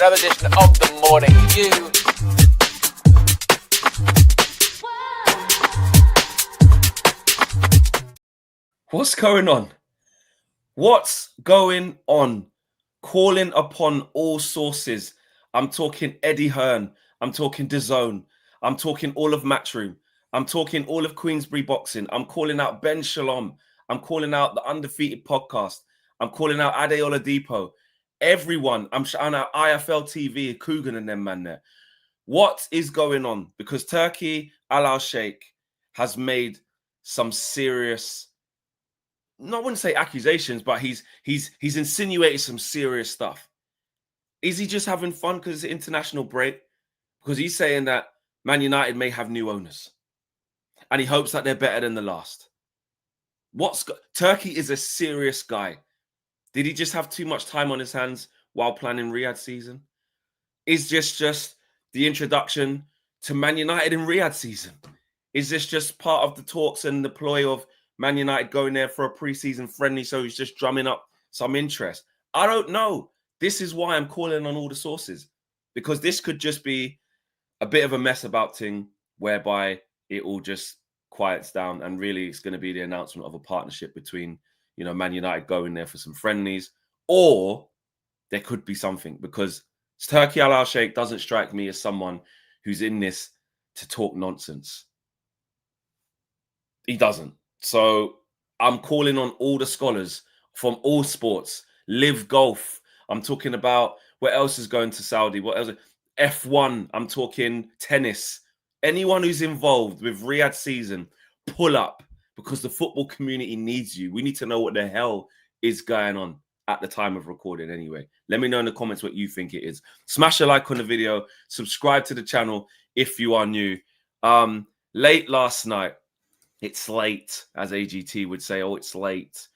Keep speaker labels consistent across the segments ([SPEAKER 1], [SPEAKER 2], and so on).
[SPEAKER 1] another edition of The Morning You.
[SPEAKER 2] What's going on? What's going on? Calling upon all sources. I'm talking Eddie Hearn. I'm talking DAZN. I'm talking all of Matchroom. I'm talking all of Queensbury Boxing. I'm calling out Ben Shalom. I'm calling out the Undefeated Podcast. I'm calling out Ade Oladipo. Everyone. I'm shouting out IFL TV, Coogan and them man there. What is going on? Because Turki Al-Sheikh has made some serious, I wouldn't say accusations, but he's insinuated some serious stuff. Is he just having fun because it's an international break? Because he's saying that Man United may have new owners, and he hopes that they're better than the last. Turki is a serious guy. Did he just have too much time on his hands while planning Riyadh season? Is this just the introduction to Man United in Riyadh season? Is this just part of the talks and the ploy of Man United going there for a pre-season friendly, so he's just drumming up some interest? I don't know. This is why I'm calling on all the sources, because this could just be a bit of a mess about thing whereby it all just quiets down, and really it's going to be the announcement of a partnership between, Man United going there for some friendlies, or there could be something, because Turki Al-Sheikh doesn't strike me as someone who's in this to talk nonsense. He doesn't. So I'm calling on all the scholars from all sports, Live Golf. I'm talking about what else is going to Saudi, what else? F1. I'm talking tennis. Anyone who's involved with Riyadh season, pull up, because the football community needs you. We need to know what the hell is going on at the time of recording anyway. Let me know in the comments what you think it is. Smash a like on the video. Subscribe to the channel if you are new. Late last night, it's late, as AGT would say. Oh, it's late.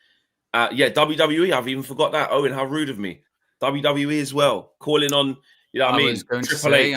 [SPEAKER 2] WWE, I've even forgot that. Owen, how rude of me. WWE as well. Calling on,
[SPEAKER 3] I was going to say,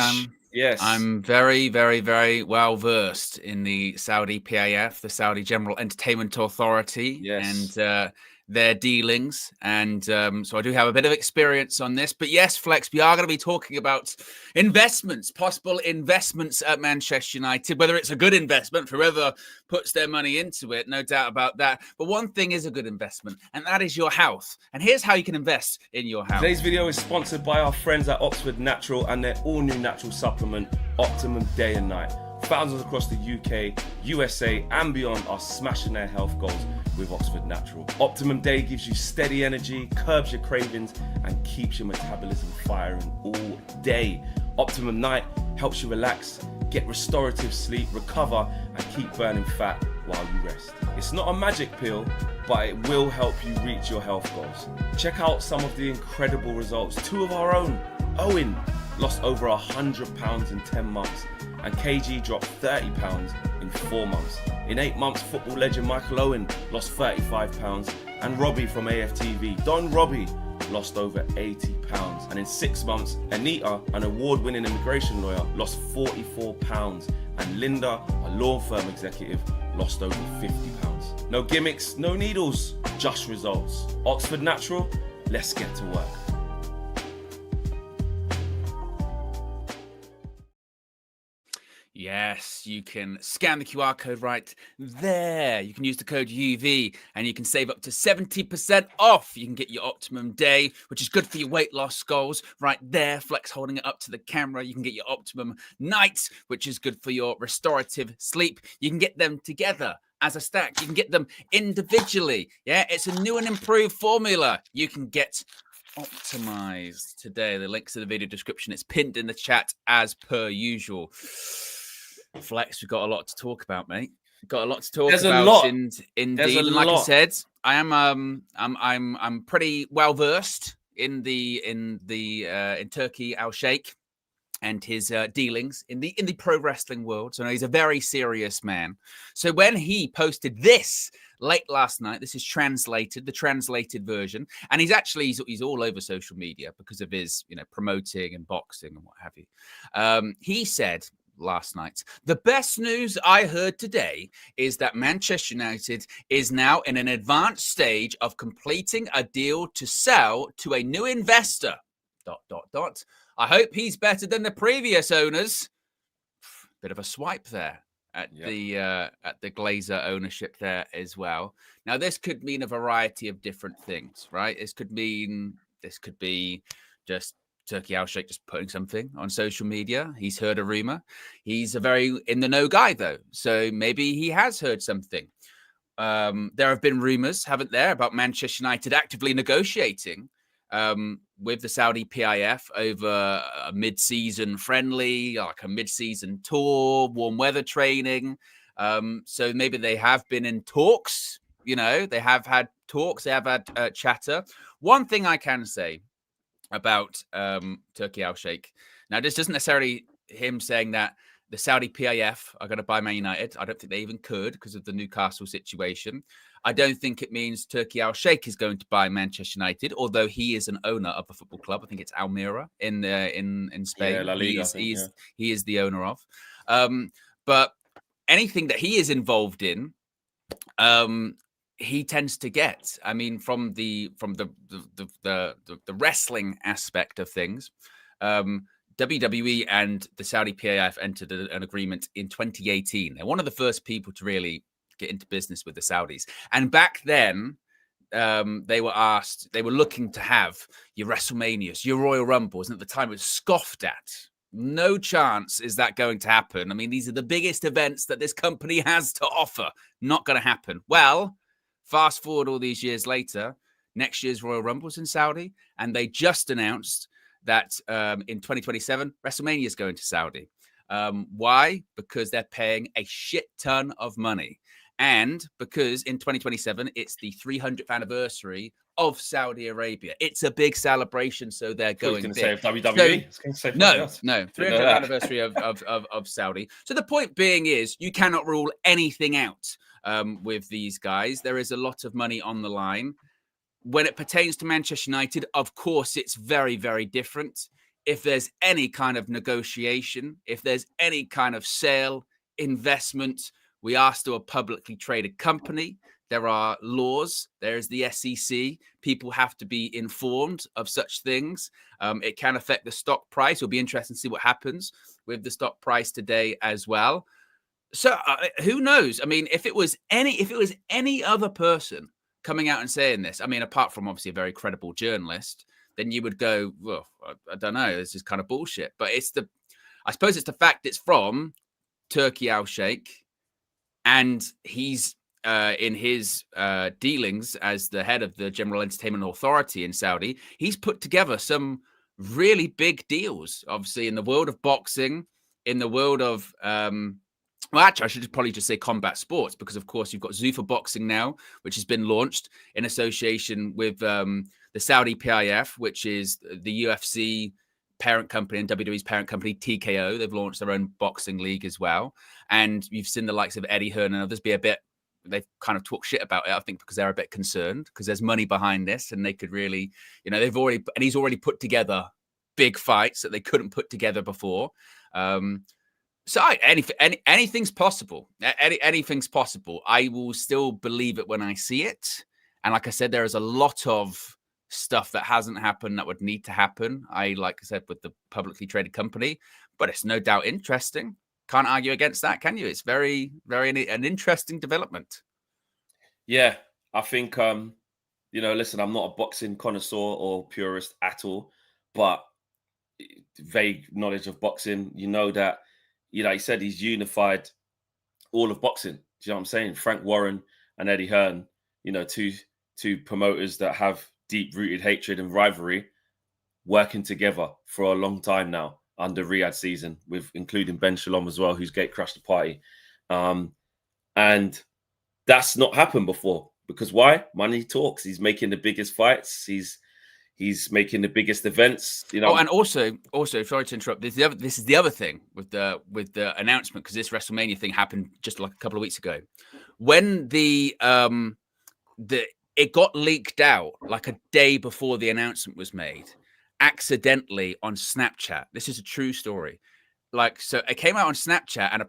[SPEAKER 3] I'm very, very, very well versed in the Saudi PAF, the Saudi General Entertainment Authority, and their dealings. And so I do have a bit of experience on this. But yes, Flex, we are going to be talking about investments, possible investments at Manchester United, whether it's a good investment for whoever puts their money into it, no doubt about that. But one thing is a good investment, and that is your health. And here's how you can invest in your health.
[SPEAKER 2] Today's video is sponsored by our friends at Oxford Natural and their all-new natural supplement, Optimum Day and Night. Thousands across the UK, USA and beyond are smashing their health goals with Oxford Natural. Optimum Day gives you steady energy, curbs your cravings and keeps your metabolism firing all day. Optimum Night helps you relax, get restorative sleep, recover and keep burning fat while you rest. It's not a magic pill, but it will help you reach your health goals. Check out some of the incredible results. Two of our own, Owen, lost over 100 pounds in 10 months. And KG dropped 30 pounds in 4 months. In 8 months, football legend Michael Owen lost 35 pounds. And Robbie from AFTV, Don Robbie, lost over 80 pounds. And in 6 months, Anita, an award-winning immigration lawyer, lost 44 pounds. And Linda, a law firm executive, lost over 50 pounds. No gimmicks, no needles, just results. Oxford Natural, let's get to work.
[SPEAKER 3] Yes, you can scan the QR code right there. You can use the code UV and you can save up to 70% off. You can get your Optimum Day, which is good for your weight loss goals, right there. Flex holding it up to the camera. You can get your Optimum Night, which is good for your restorative sleep. You can get them together as a stack. You can get them individually. Yeah, it's a new and improved formula. You can get Optimized today. The link's in the video description. It's pinned in the chat as per usual. Flex, we've got a lot to talk about, mate. We've got a lot to talk about. Indeed, and like I said, I am I'm pretty well versed in Turki Al-Sheikh and his dealings in the pro wrestling world. So he's a very serious man. So when he posted this late last night, this is the translated version, and he's all over social media because of his promoting and boxing and what have you. He said last night, the best news I heard today is that Manchester United is now in an advanced stage of completing a deal to sell to a new investor. I hope he's better than the previous owners. Bit of a swipe there at the Glazer ownership there as well. Now, this could mean a variety of different things, right? This could be just Turki Al-Sheikh just putting something on social media. He's heard a rumor. He's a very in the know guy, though, so maybe he has heard something. There have been rumors, haven't there, about Manchester United actively negotiating with the Saudi PIF over a mid-season friendly, like a mid-season tour, warm weather training. So maybe they have been in talks. They have had talks. They have had chatter. One thing I can say about Turki Al-Sheikh. Now, this isn't necessarily him saying that the Saudi PIF are going to buy Man United. I don't think they even could because of the Newcastle situation. I don't think it means Turki Al-Sheikh is going to buy Manchester United, although he is an owner of a football club. I think it's Almeria in Spain.
[SPEAKER 2] Yeah, La Liga,
[SPEAKER 3] he is the owner of. But anything that he is involved in, he tends to get. I mean, from the wrestling aspect of things, WWE and the Saudi PIF entered an agreement in 2018. They're one of the first people to really get into business with the Saudis. And back then, they were looking to have your WrestleManias, your Royal Rumbles, and at the time it was scoffed at. No chance is that going to happen. I mean, these are the biggest events that this company has to offer. Not going to happen. Well, fast forward all these years later, next year's Royal Rumble's in Saudi, and they just announced that in 2027, WrestleMania is going to Saudi. Why? Because they're paying a shit ton of money. And because in 2027, it's the 300th anniversary of Saudi Arabia. It's a big celebration, so they're going big.
[SPEAKER 2] Say WWE?
[SPEAKER 3] No, 300th anniversary of Saudi. So the point being is you cannot rule anything out with these guys. There is a lot of money on the line. When it pertains to Manchester United, of course, it's very, very different. If there's any kind of negotiation, if there's any kind of sale, investment, we are still a publicly traded company. There are laws. There's the SEC. People have to be informed of such things. It can affect the stock price. It'll be interesting to see what happens with the stock price today as well. So who knows? I mean, if it was any other person coming out and saying this, I mean, apart from obviously a very credible journalist, then you would go, well, I don't know, this is kind of bullshit. But I suppose it's the fact it's from Turki Al-Sheikh, and he's in his dealings as the head of the General Entertainment Authority in Saudi, he's put together some really big deals, obviously in the world of boxing, in the world of well, actually, I should probably just say combat sports, because, of course, you've got Zuffa Boxing now, which has been launched in association with the Saudi PIF, which is the UFC parent company and WWE's parent company, TKO. They've launched their own boxing league as well. And you've seen the likes of Eddie Hearn and others be a bit, they've kind of talked shit about it, I think, because they're a bit concerned, because there's money behind this and they could really, he's already put together big fights that they couldn't put together before. So anything's possible. Anything's possible. I will still believe it when I see it. And like I said, there is a lot of stuff that hasn't happened that would need to happen. Like I said, with the publicly traded company, but it's no doubt interesting. Can't argue against that, can you? It's very, very an interesting development.
[SPEAKER 2] Yeah, I think, listen, I'm not a boxing connoisseur or purist at all, but vague knowledge of boxing, that, he said he's unified all of boxing. Do you know what I'm saying? Frank Warren and Eddie Hearn, two promoters that have deep-rooted hatred and rivalry, working together for a long time now under Riyadh season, with including Ben Shalom as well, who's gate crashed the party. And that's not happened before, because why? Money talks. He's making the biggest fights. He's making the biggest events,
[SPEAKER 3] Oh, and also, sorry to interrupt. This is the other thing with the announcement, because this WrestleMania thing happened just like a couple of weeks ago, when it got leaked out like a day before the announcement was made, accidentally on Snapchat. This is a true story. So it came out on Snapchat, and an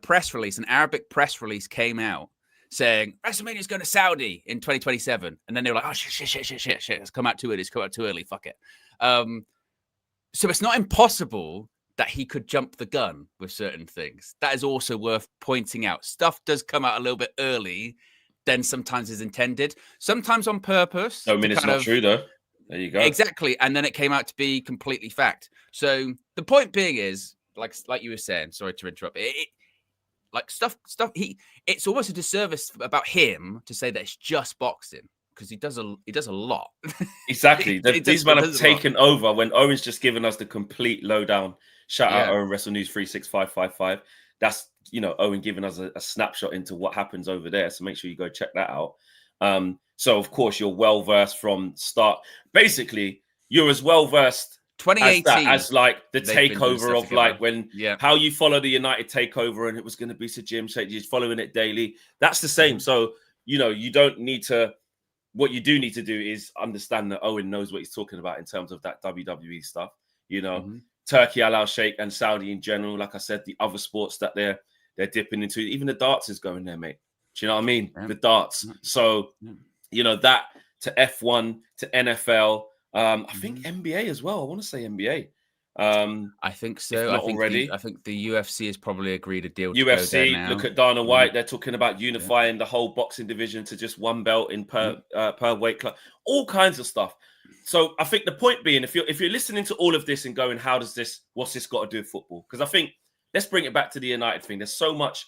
[SPEAKER 3] Arabic press release came out saying WrestleMania is going to Saudi in 2027, and then they were like, "Oh shit! It's come out too early. Fuck it." So it's not impossible that he could jump the gun with certain things. That is also worth pointing out. Stuff does come out a little bit early than sometimes is intended, sometimes on purpose.
[SPEAKER 2] I mean, it's not true, though. There you go.
[SPEAKER 3] Exactly. And then it came out to be completely fact. So the point being is, like you were saying, sorry to interrupt, it's almost a disservice about him to say that it's just boxing, because he does a lot.
[SPEAKER 2] Exactly. These men have taken over when Owen's just given us the complete lowdown. Shout out Owen Wrestle News 36555. That's, Owen giving us a snapshot into what happens over there. So make sure you go check that out. So of course you're well versed from start. Basically, you're as well versed
[SPEAKER 3] 2018
[SPEAKER 2] as like the takeover of like when how you follow the United takeover, and it was going to be Sir Jim Sheikh, you're following it daily. That's the same. So you don't need to. What you do need to do is understand that Owen knows what he's talking about in terms of that WWE stuff. Turki Al-Sheikh and Saudi in general. Like I said, the other sports that they're dipping into, even the darts is going there, mate. Do you know what I mean? The darts. So that to F1 to NFL. I think NBA as well. I want to say NBA.
[SPEAKER 3] I think so. I think the UFC has probably agreed a deal.
[SPEAKER 2] UFC. Look at Dana White. They're talking about unifying the whole boxing division to just one belt in per weight class. All kinds of stuff. So I think the point being, if you're listening to all of this and going, what's this got to do with football? Because I think let's bring it back to the United thing. There's so much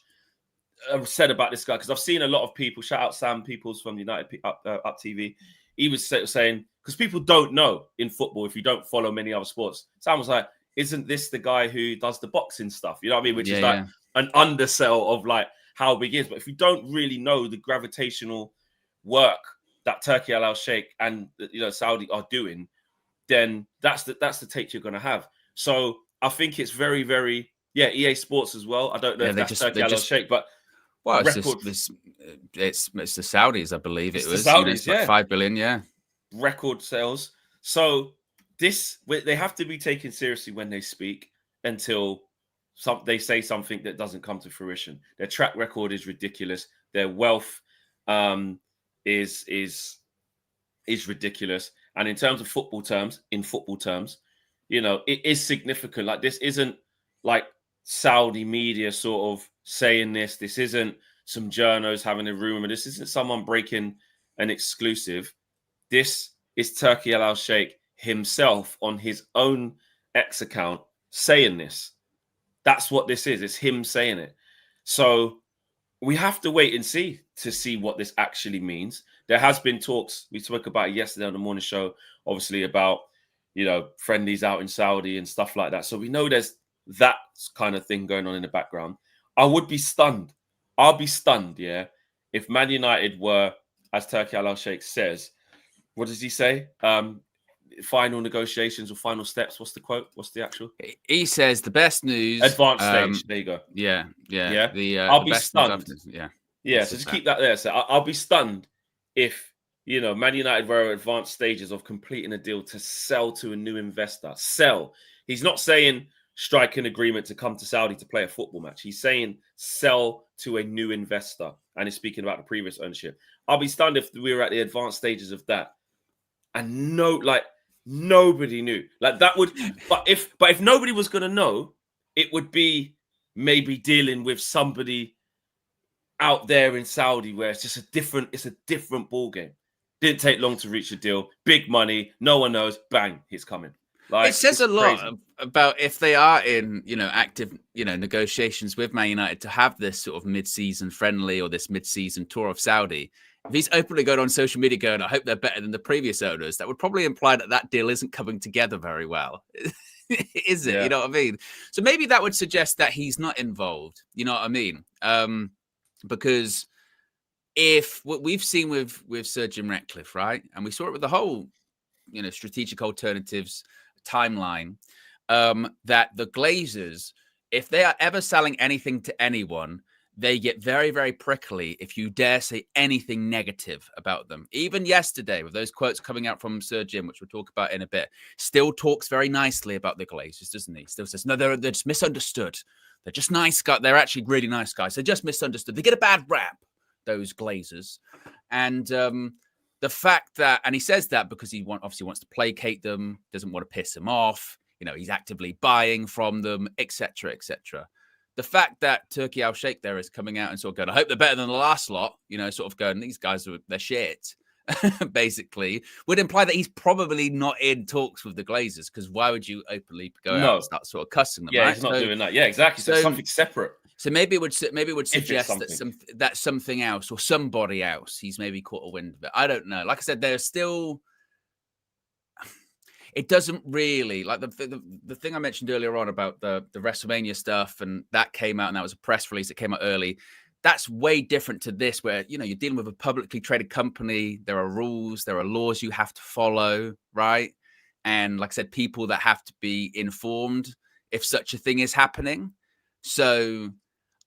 [SPEAKER 2] said about this guy, because I've seen a lot of people. Shout out Sam Peoples from United Up TV. He was saying, because people don't know in football if you don't follow many other sports. Sam was like, isn't this the guy who does the boxing stuff? You know what I mean? Which is like an undersell of like how big he is. But if you don't really know the gravitational work that Turki Al-Sheikh and Saudi are doing, then that's the take you're going to have. So I think it's very, very EA Sports as well. I don't know if that's Turki Al-Sheikh, but
[SPEAKER 3] it's the Saudis, I believe it was. The Saudis, like 5 billion,
[SPEAKER 2] record sales. So they have to be taken seriously when they speak until they say something that doesn't come to fruition. Their track record is ridiculous. Their wealth is ridiculous. And in terms of football terms, it is significant. Like, this isn't like Saudi media sort of saying this. This isn't some journos having a rumor. This isn't someone breaking an exclusive. This is Turki Al-Sheikh himself on his own X account saying this. That's what this is. It's him saying it. So we have to wait and see what this actually means. There has been talks. We spoke about it yesterday on the morning show, obviously, about, friendlies out in Saudi and stuff like that. So we know there's that kind of thing going on in the background. I would be stunned. I'll be stunned, if Man United were, as Turki Al-Sheikh says, what does he say? Final negotiations or final steps. What's the quote? What's the actual?
[SPEAKER 3] He says the best news.
[SPEAKER 2] Advanced stage. There you go.
[SPEAKER 3] Yeah.
[SPEAKER 2] I'll be stunned.
[SPEAKER 3] Yeah.
[SPEAKER 2] So just keep that there. So I'll be stunned if, Man United were at advanced stages of completing a deal to sell to a new investor. Sell. He's not saying strike an agreement to come to Saudi to play a football match. He's saying sell to a new investor. And he's speaking about the previous ownership. I'll be stunned if we were at the advanced stages of that. And nobody knew. Like, that would, but if nobody was going to know, it would be maybe dealing with somebody out there in Saudi where it's a different ball game. Didn't take long to reach a deal. Big money. No one knows. Bang, he's coming. Like,
[SPEAKER 3] it says a lot about if they are in, active, negotiations with Man United to have this sort of mid-season friendly or this mid-season tour of Saudi. If he's openly going on social media going, I hope they're better than the previous owners, that would probably imply that deal isn't coming together very well. Is it?
[SPEAKER 2] Yeah.
[SPEAKER 3] You know what I mean? So maybe that would suggest that he's not involved. You know what I mean? Because if what we've seen with Sir Jim Ratcliffe, right? And we saw it with the whole, strategic alternatives timeline, that the Glazers, if they are ever selling anything to anyone, they get very, very prickly if you dare say anything negative about them. Even yesterday, with those quotes coming out from Sir Jim, which we'll talk about in a bit, still talks very nicely about the Glazers, doesn't he? Still says, no, they're just misunderstood. They're just nice guys. They're actually really nice guys. They're just misunderstood. They get a bad rap, those Glazers. And the fact that, and he says that because he obviously wants to placate them, doesn't want to piss them off. you know, he's actively buying from them, etc., etc. The fact that Turki Al-Sheikh there is coming out and sort of going, I hope they're better than the last lot, you know, sort of going, these guys they're shit, basically, would imply that he's probably not in talks with the Glazers, because why would you openly go out and start sort of cussing them?
[SPEAKER 2] Yeah,
[SPEAKER 3] right?
[SPEAKER 2] he's not doing that. Yeah, exactly. So something separate.
[SPEAKER 3] So maybe it would suggest that something else or somebody else he's maybe caught a wind of it. I don't know. Like I said, there's still. It doesn't really like the thing I mentioned earlier on about the WrestleMania stuff, and that came out, and that was a press release that came out early. That's way different to this, where, you know, you're dealing with a publicly traded company. There are rules, there are laws you have to follow, right? And like I said, people that have to be informed if such a thing is happening. So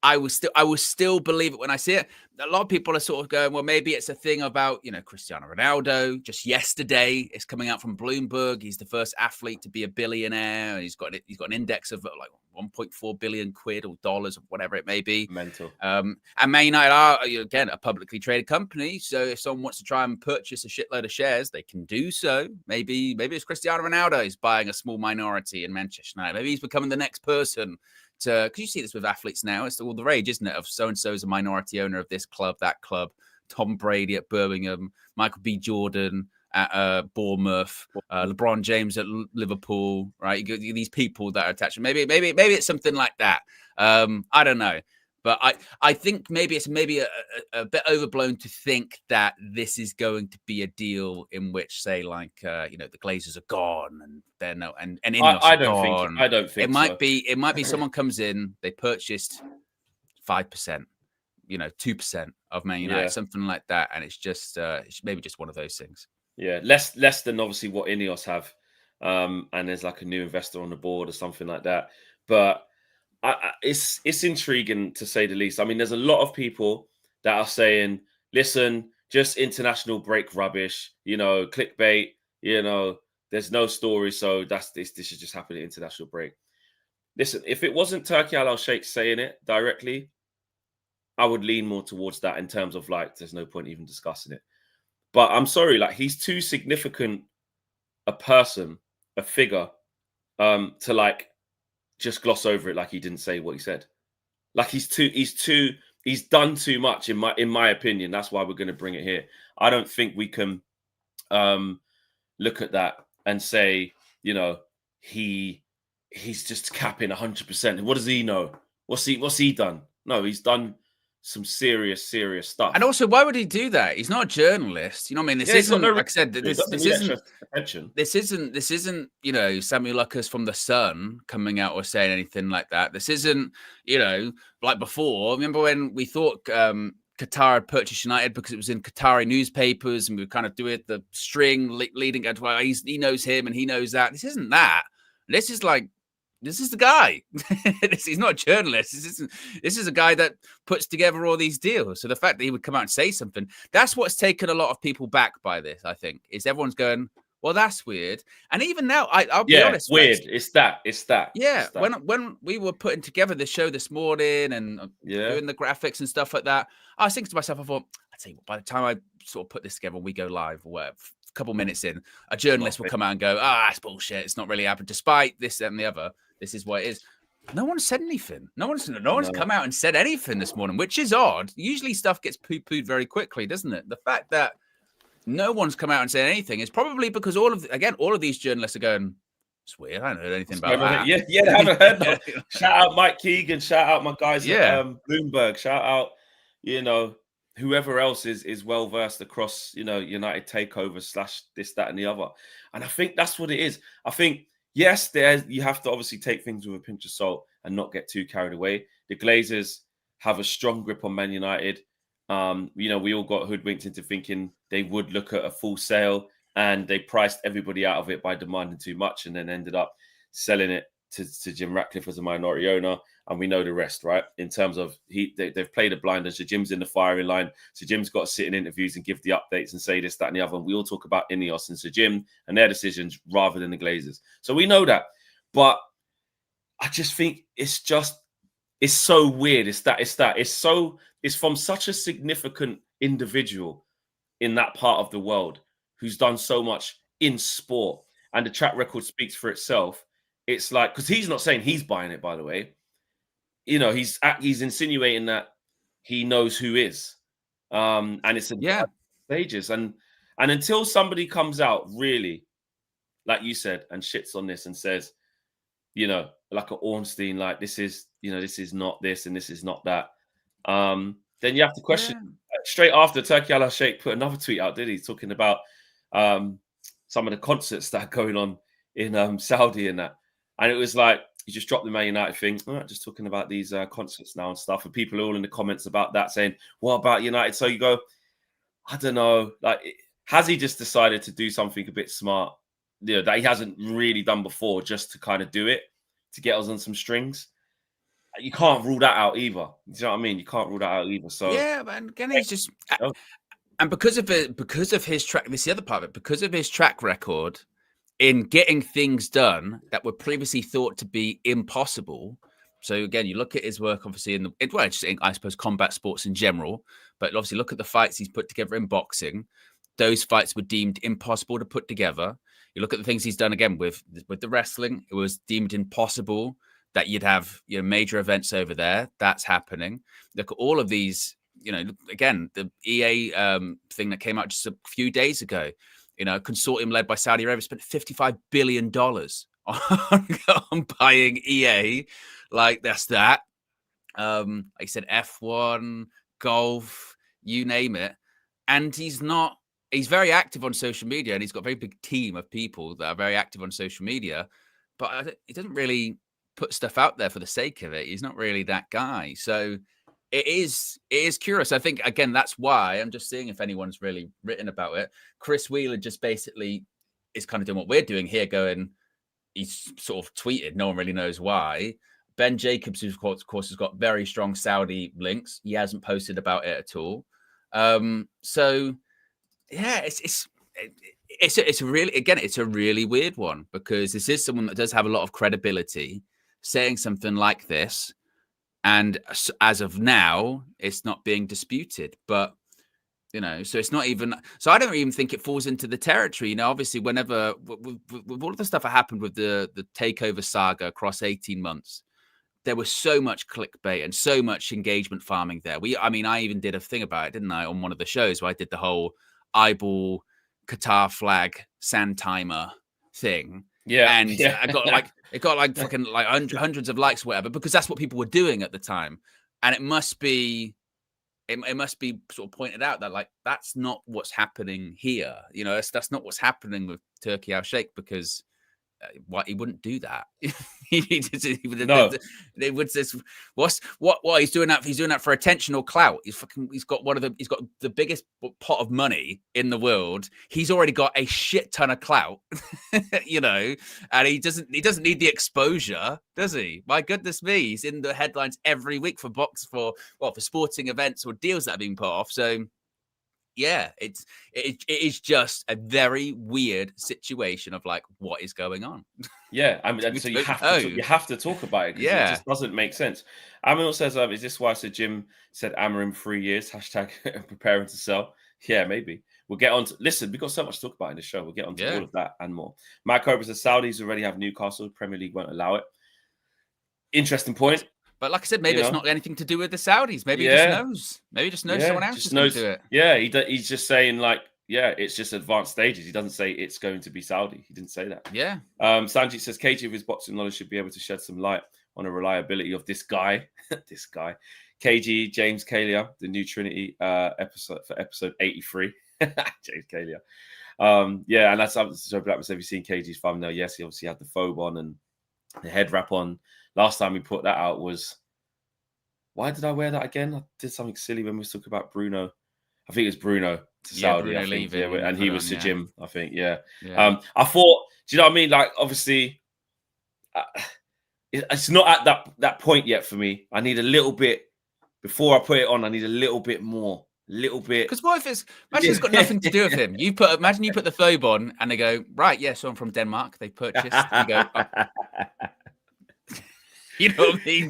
[SPEAKER 3] I will still believe it when I see it. A lot of people are sort of going, well, maybe it's a thing about, you know, Cristiano Ronaldo. Just yesterday, it's coming out from Bloomberg. He's the first athlete to be a billionaire. He's got an index of like 1.4 billion quid or dollars or whatever it may be.
[SPEAKER 2] Mental.
[SPEAKER 3] And Man United are, again, a publicly traded company. So if someone wants to try and purchase a shitload of shares, they can do so. Maybe it's Cristiano Ronaldo who's buying a small minority in Manchester United. Maybe he's becoming the next person. Because you see this with athletes now. It's all the rage, isn't it? Of so-and-so is a minority owner of this club, that club. Tom Brady at Birmingham, Michael B. Jordan at Bournemouth, LeBron James at Liverpool, right? You get these people that are attached. Maybe it's something like that. I don't know. But I think maybe it's a bit overblown to think that this is going to be a deal in which, say, like you know, the Glazers are gone and they're no and Ineos
[SPEAKER 2] I don't think
[SPEAKER 3] it might be someone comes in, they purchased 5%, you know, 2% of Man United, something like that, and it's just maybe just one of those things.
[SPEAKER 2] Yeah, less than obviously what Ineos have, and there's like a new investor on the board or something like that, but. It's intriguing to say the least. I mean, there's a lot of people that are saying, listen, just international break rubbish, you know, clickbait, you know, there's no story. So this should just happen at international break. Listen, if it wasn't Turki Al-Sheikh saying it directly, I would lean more towards that in terms of like, there's no point even discussing it. But I'm sorry, like he's too significant a person, a figure, to like, just gloss over it like he didn't say what he said. Like he's done too much in my opinion. That's why we're going to bring it here. I don't think we can look at that and say, you know, he's just capping 100%. What does he know? What's he done? No, he's done some serious stuff.
[SPEAKER 3] And also, why would he do that? He's not a journalist. You know what I mean? This isn't, like I said, this isn't, you know, Samuel Lucas from The Sun coming out or saying anything like that. This isn't, you know, like before. Remember when we thought Qatar had purchased United because it was in Qatari newspapers, and we were kind of doing the string leading into why he knows him and he knows that. This isn't that. This is like, this is the guy. He's not a journalist. This is a guy that puts together all these deals. So the fact that he would come out and say something, that's what's taken a lot of people back by this, I think, is everyone's going, well, that's weird. And even now, I'll be honest.
[SPEAKER 2] Weird. It's that.
[SPEAKER 3] Yeah. When we were putting together the show this morning and doing the graphics and stuff like that, I was thinking to myself, I thought, I'd say by the time I sort of put this together, we go live or whatever, a couple minutes in, a journalist will come out and go, it's bullshit. It's not really happened. Despite this and the other, this is what it is. No one said anything. No one's come out and said anything this morning, which is odd. Usually stuff gets poo-pooed very quickly, doesn't it? The fact that no one's come out and said anything is probably because all of these journalists are going, it's weird. I haven't heard anything about that.
[SPEAKER 2] Yeah, I haven't heard that. Shout out Mike Keegan. Shout out my guys at Bloomberg. Shout out, you know, whoever else is well versed across, you know, United takeover / this, that, and the other. And I think that's what it is. I think, yes, you have to obviously take things with a pinch of salt and not get too carried away. The Glazers have a strong grip on Man United. You know, we all got hoodwinked into thinking they would look at a full sale, and they priced everybody out of it by demanding too much, and then ended up selling it to Jim Ratcliffe as a minority owner. And we know the rest, right? In terms of they've played a blinder. So Jim's in the firing line. So Jim's got to sit in interviews and give the updates and say this, that, and the other. And we all talk about Ineos and Sir Jim and their decisions rather than the Glazers. So we know that. But I just think it's so weird. It's from such a significant individual in that part of the world who's done so much in sport, and the track record speaks for itself. it's like, because he's not saying he's buying it, by the way. You know, he's insinuating that he knows who is, and it's in stages, and until somebody comes out really, like you said, and shits on this and says, you know, like a Ornstein, like this is, you know, this is not this and this is not that, then you have to question. Straight after, Turki Al-Sheikh put another tweet out, did he, talking about some of the concerts that are going on in Saudi and that, and it was like, he just dropped the Man United thing. All right, just talking about these concerts now and stuff. And people are all in the comments about that saying, what about United? So you go, I don't know. Like, has he just decided to do something a bit smart, you know, that he hasn't really done before, just to kind of do it, to get us on some strings? You can't rule that out either. You know what I mean? You can't rule that out either. So
[SPEAKER 3] yeah, man. Again, he's just, and because of his track, this is the other part of it, because of his track record in getting things done that were previously thought to be impossible. So again, you look at his work, obviously, I suppose combat sports in general, but obviously look at the fights he's put together in boxing. Those fights were deemed impossible to put together. You look at the things he's done again with the wrestling, it was deemed impossible that you'd have, you know, major events over there. That's happening. Look at all of these, you know, again, the EA thing that came out just a few days ago. You know, a consortium led by Saudi Arabia spent $55 billion on buying EA. Like, that's that. Like I said, F1, golf, you name it. And he's very active on social media, and he's got a very big team of people that are very active on social media. But he doesn't really put stuff out there for the sake of it. He's not really that guy. So it is curious. I think, again, that's why I'm just seeing if anyone's really written about it. Chris Wheeler just basically is kind of doing what we're doing here, going, he's sort of tweeted, no one really knows why. Ben Jacobs, who of course has got very strong Saudi links, he hasn't posted about it at all. So yeah, it's a really weird one, because this is someone that does have a lot of credibility saying something like this. And as of now, it's not being disputed. But, you know, so it's not even, so I don't even think it falls into the territory. You know, obviously, whenever, with all of the stuff that happened with the takeover saga across 18 months, there was so much clickbait and so much engagement farming there. I even did a thing about it, didn't I, on one of the shows where I did the whole eyeball Qatar flag sand timer thing. Yeah, and I got like fucking like hundreds of likes, or whatever, because that's what people were doing at the time. And it must be sort of pointed out that, like, that's not what's happening here. You know, that's not what's happening with Turki Al-Sheikh, because why he wouldn't do that. No. They would just, what he's doing that. He's doing that for attention or clout. He's got the biggest pot of money in the world. He's already got a shit ton of clout, you know, and he doesn't need the exposure, does he? My goodness me, he's in the headlines every week for sporting events or deals that are being put off. So yeah, it is just a very weird situation of, like, what is going on.
[SPEAKER 2] Yeah, I mean, so you have to talk about it. Yeah, it just doesn't make sense. Amil says, "Is this why Sir Jim said Ammer in 3 years? Hashtag preparing to sell." Yeah, maybe. We'll get on to, listen, we've got so much to talk about in the show. We'll get on to all of that and more. Mike Cobra says Saudis already have Newcastle. Premier League won't allow it. Interesting point. But
[SPEAKER 3] like I said, maybe it's not anything to do with the Saudis. Maybe he just knows. Maybe he just knows someone else is going to do it.
[SPEAKER 2] Yeah, he's just saying, like, it's just advanced stages. He doesn't say it's going to be Saudi. He didn't say that.
[SPEAKER 3] Yeah.
[SPEAKER 2] Sanjit says KG with his boxing knowledge should be able to shed some light on the reliability of this guy. This guy. KG, James Kalia, the New Trinity episode 83. James Kalia. And that's so Black. Have you seen KG's thumbnail? Yes, he obviously had the phobe on and the head wrap on. Last time we put that out was, why did I wear that again? I did something silly when we were talking about Bruno. I think it was Bruno to Saudi.
[SPEAKER 3] Bruno
[SPEAKER 2] I think,
[SPEAKER 3] leaving,
[SPEAKER 2] and he was to Jim, I think. Yeah. I thought, do you know what I mean? Like, obviously, it's not at that point yet for me. I need a little bit, before I put it on, I need a little bit more. Little bit.
[SPEAKER 3] Because what if it's got nothing to do with him? Imagine you put the phobe on and they go, right, so I'm from Denmark. They purchased. You go, oh. You know what I mean?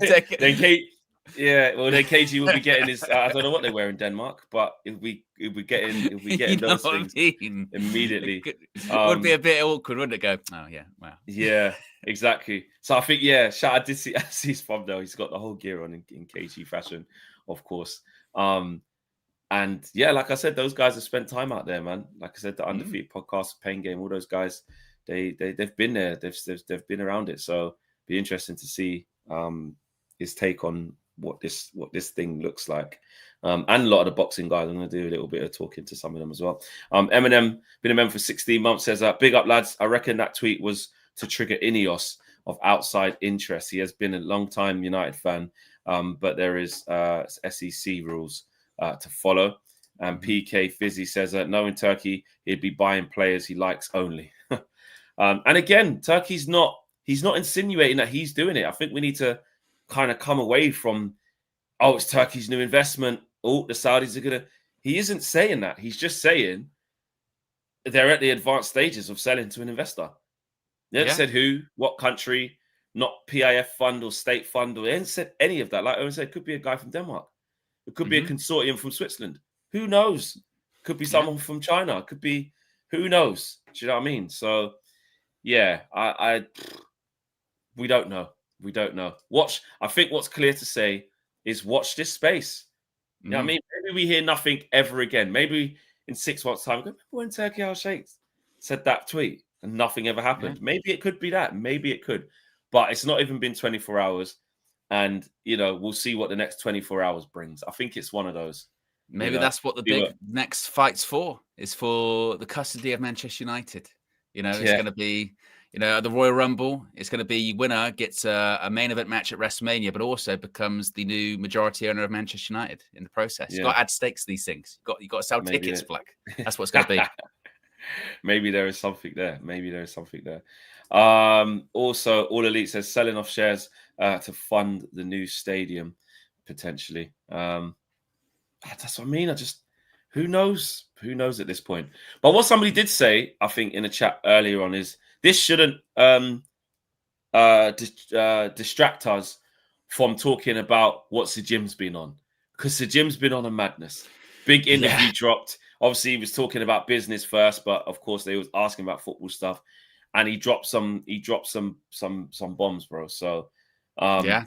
[SPEAKER 2] Yeah, well, then KG will be getting his. I don't know what they wear in Denmark, but he'll be getting
[SPEAKER 3] You know
[SPEAKER 2] those
[SPEAKER 3] what I
[SPEAKER 2] things
[SPEAKER 3] mean?
[SPEAKER 2] immediately.
[SPEAKER 3] It would be a bit awkward, wouldn't it? Go, oh yeah, wow.
[SPEAKER 2] Yeah, exactly. So I think I did see I see his thumbnail. He's got the whole gear on in KG fashion, of course. And yeah, like I said, those guys have spent time out there, man. Like I said, the Undefeated podcast, Pain Game, all those guys, they've been there. They've been around it. So be interesting to see his take on what this thing looks like. And a lot of the boxing guys, I'm going to do a little bit of talking to some of them as well. Eminem, been a member for 16 months, says, big up, lads. I reckon that tweet was to trigger Ineos of outside interest. He has been a long time United fan, but there is SEC rules to follow. And PK Fizzy says, knowing Turkey, he'd be buying players he likes only. And again, Turkey's he's not insinuating that he's doing it. I think we need to kind of come away from, oh, it's Turkey's new investment. Oh, the Saudis are going to... He isn't saying that. He's just saying they're at the advanced stages of selling to an investor. They haven't said who, what country, not PIF fund or state fund. Or they haven't said any of that. Like Owen said, it could be a guy from Denmark. It could be a consortium from Switzerland. Who knows? Could be someone from China. Could be... Who knows? Do you know what I mean? So, yeah, we don't know. We don't know. I think what's clear to say is watch this space. You know what I mean? Maybe we hear nothing ever again. Maybe in 6 months' time, remember when Turki Al-Sheikh said that tweet and nothing ever happened? Yeah. Maybe it could be that. Maybe it could. But it's not even been 24 hours. And, we'll see what the next 24 hours brings. I think it's one of those.
[SPEAKER 3] Maybe that's what the big next fight's for, is for the custody of Manchester United. It's going to be... the Royal Rumble, it's going to be winner gets a main event match at WrestleMania, but also becomes the new majority owner of Manchester United in the process. You've got to add stakes to these things. You've got to sell tickets, Black. That's what it's going to be.
[SPEAKER 2] Maybe there is something there. Also, All Elite says selling off shares to fund the new stadium, potentially. That's what I mean. Who knows? Who knows at this point? But what somebody did say, I think, in a chat earlier on is, this shouldn't distract us from talking about what Sir Jim's been on, because Sir Jim's been on a madness. Big interview dropped. Obviously, he was talking about business first, but of course, they was asking about football stuff, and he dropped some bombs, bro. So, I